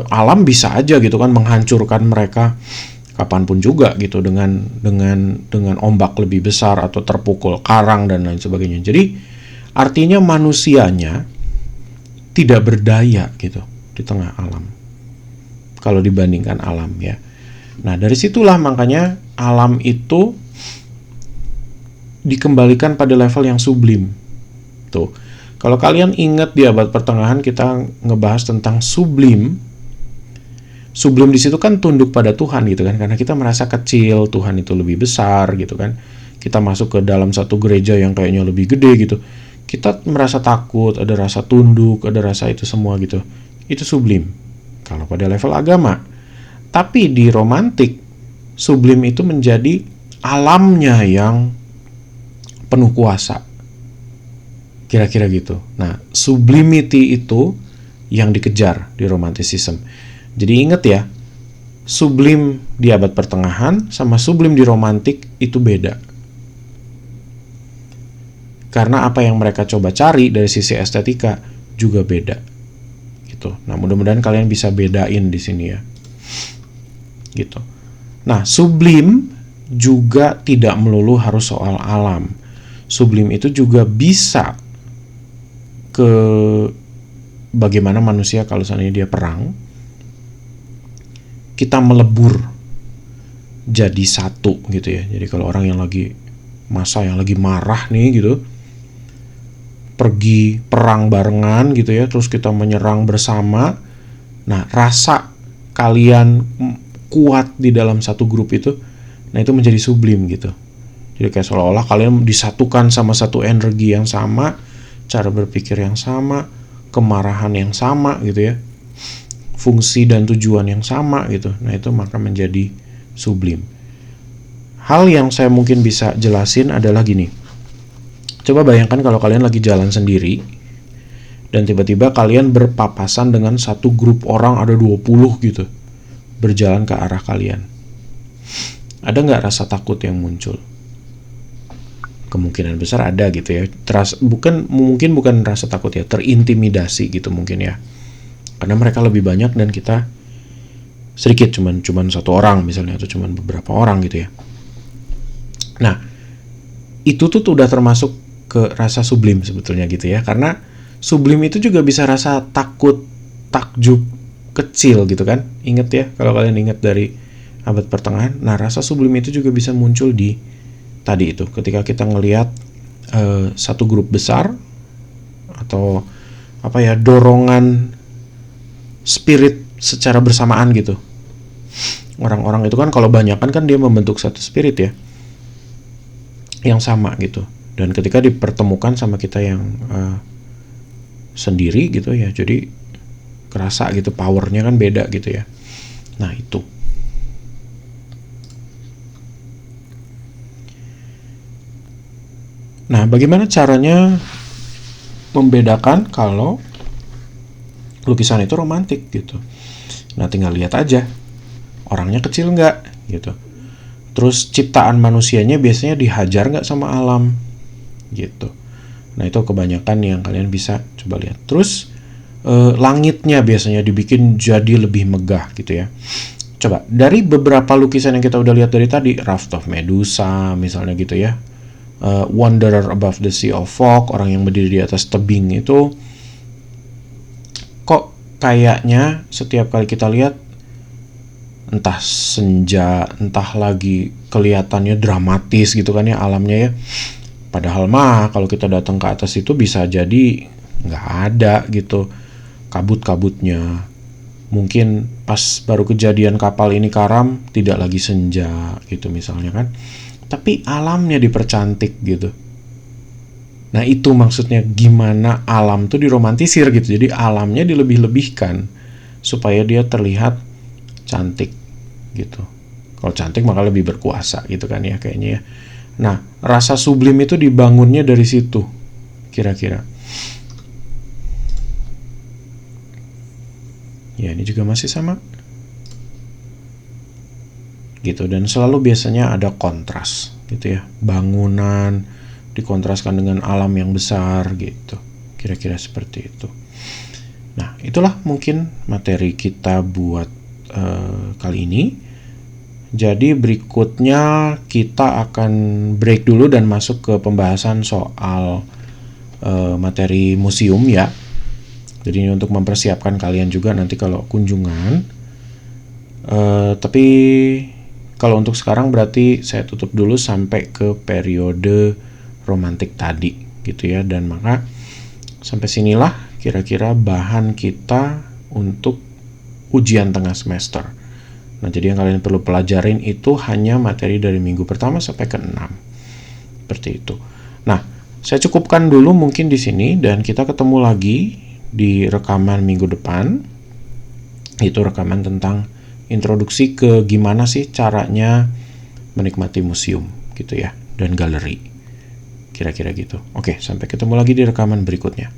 alam bisa aja gitu kan menghancurkan mereka kapanpun juga gitu, dengan ombak lebih besar atau terpukul karang dan lain sebagainya. Jadi artinya manusianya tidak berdaya gitu di tengah alam kalau dibandingkan alam ya. Nah, dari situlah makanya alam itu dikembalikan pada level yang sublim. Tuh. Kalau kalian ingat di abad pertengahan kita ngebahas tentang sublim. Sublim di situ kan tunduk pada Tuhan gitu kan, karena kita merasa kecil, Tuhan itu lebih besar gitu kan. Kita masuk ke dalam satu gereja yang kayaknya lebih gede gitu. Kita merasa takut, ada rasa tunduk, ada rasa itu semua gitu. Itu sublim. Kalau pada level agama. Tapi di romantik, sublim itu menjadi alamnya yang penuh kuasa. Kira-kira gitu. Nah, sublimity itu yang dikejar di romanticism. Jadi ingat ya, sublim di abad pertengahan sama sublim di romantik itu beda. Karena apa yang mereka coba cari dari sisi estetika juga beda. Gitu. Nah, mudah-mudahan kalian bisa bedain di sini ya. Gitu. Nah, sublim juga tidak melulu harus soal alam. Sublim itu juga bisa ke bagaimana manusia kalau seandainya dia perang, kita melebur jadi satu gitu ya. Jadi kalau orang yang lagi marah nih gitu, pergi perang barengan gitu ya, terus kita menyerang bersama. Nah, rasa kalian kuat di dalam satu grup itu, nah itu menjadi sublim gitu. Jadi kayak seolah-olah kalian disatukan sama satu energi yang sama, cara berpikir yang sama, kemarahan yang sama gitu ya, fungsi dan tujuan yang sama gitu. Nah itu maka menjadi sublim. Hal yang saya mungkin bisa jelasin adalah gini. Coba bayangkan kalau kalian lagi jalan sendiri dan tiba-tiba kalian berpapasan dengan satu grup orang, ada 20 gitu, berjalan ke arah kalian. Ada nggak rasa takut yang muncul? Kemungkinan besar ada gitu ya. Mungkin bukan rasa takut ya, terintimidasi gitu mungkin ya. Karena mereka lebih banyak dan kita sedikit, cuman satu orang misalnya, atau cuman beberapa orang gitu ya. Nah, itu tuh udah termasuk ke rasa sublim sebetulnya gitu ya. Karena sublim itu juga bisa rasa takut, takjub, kecil gitu kan. Ingat ya, kalau kalian ingat dari abad pertengahan. Nah, rasa sublim itu juga bisa muncul di tadi itu, ketika kita ngelihat satu grup besar atau dorongan spirit secara bersamaan gitu. Orang-orang itu kan kalau banyakan kan dia membentuk satu spirit ya, yang sama gitu. Dan ketika dipertemukan sama kita yang sendiri gitu ya, jadi kerasa gitu, powernya kan beda gitu ya. Nah itu. Nah, bagaimana caranya membedakan kalau lukisan itu romantik gitu? Nah, tinggal lihat aja orangnya kecil nggak gitu. Terus ciptaan manusianya biasanya dihajar nggak sama alam gitu. Nah, itu kebanyakan yang kalian bisa coba lihat. Terus langitnya biasanya dibikin jadi lebih megah gitu ya. Coba dari beberapa lukisan yang kita udah lihat dari tadi, Raft of Medusa misalnya gitu ya, Wanderer Above the Sea of Fog, orang yang berdiri di atas tebing itu, kok kayaknya setiap kali kita lihat entah senja, entah lagi kelihatannya dramatis gitu kan ya alamnya ya. Padahal mah kalau kita datang ke atas itu bisa jadi nggak ada gitu kabut-kabutnya. Mungkin pas baru kejadian kapal ini karam, tidak lagi senja gitu misalnya kan. Tapi alamnya dipercantik gitu. Nah itu maksudnya gimana alam tuh diromantisir gitu. Jadi alamnya dilebih-lebihkan supaya dia terlihat cantik gitu. Kalau cantik maka lebih berkuasa gitu kan ya kayaknya ya. Nah, rasa sublim itu dibangunnya dari situ, kira-kira. Ya, ini juga masih sama. Gitu, dan selalu biasanya ada kontras, gitu ya. Bangunan dikontraskan dengan alam yang besar, gitu. Kira-kira seperti itu. Nah, itulah mungkin materi kita buat kali ini. Jadi berikutnya kita akan break dulu dan masuk ke pembahasan soal materi museum ya. Jadi ini untuk mempersiapkan kalian juga nanti kalau kunjungan. Tapi kalau untuk sekarang berarti saya tutup dulu sampai ke periode romantik tadi gitu ya. Dan maka sampai sinilah kira-kira bahan kita untuk ujian tengah semester. Nah, jadi yang kalian perlu pelajarin itu hanya materi dari minggu pertama sampai ke-6. Seperti itu. Nah, saya cukupkan dulu mungkin di sini dan kita ketemu lagi di rekaman minggu depan. Itu rekaman tentang introduksi ke gimana sih caranya menikmati museum gitu ya, dan galeri. Kira-kira gitu. Oke, sampai ketemu lagi di rekaman berikutnya.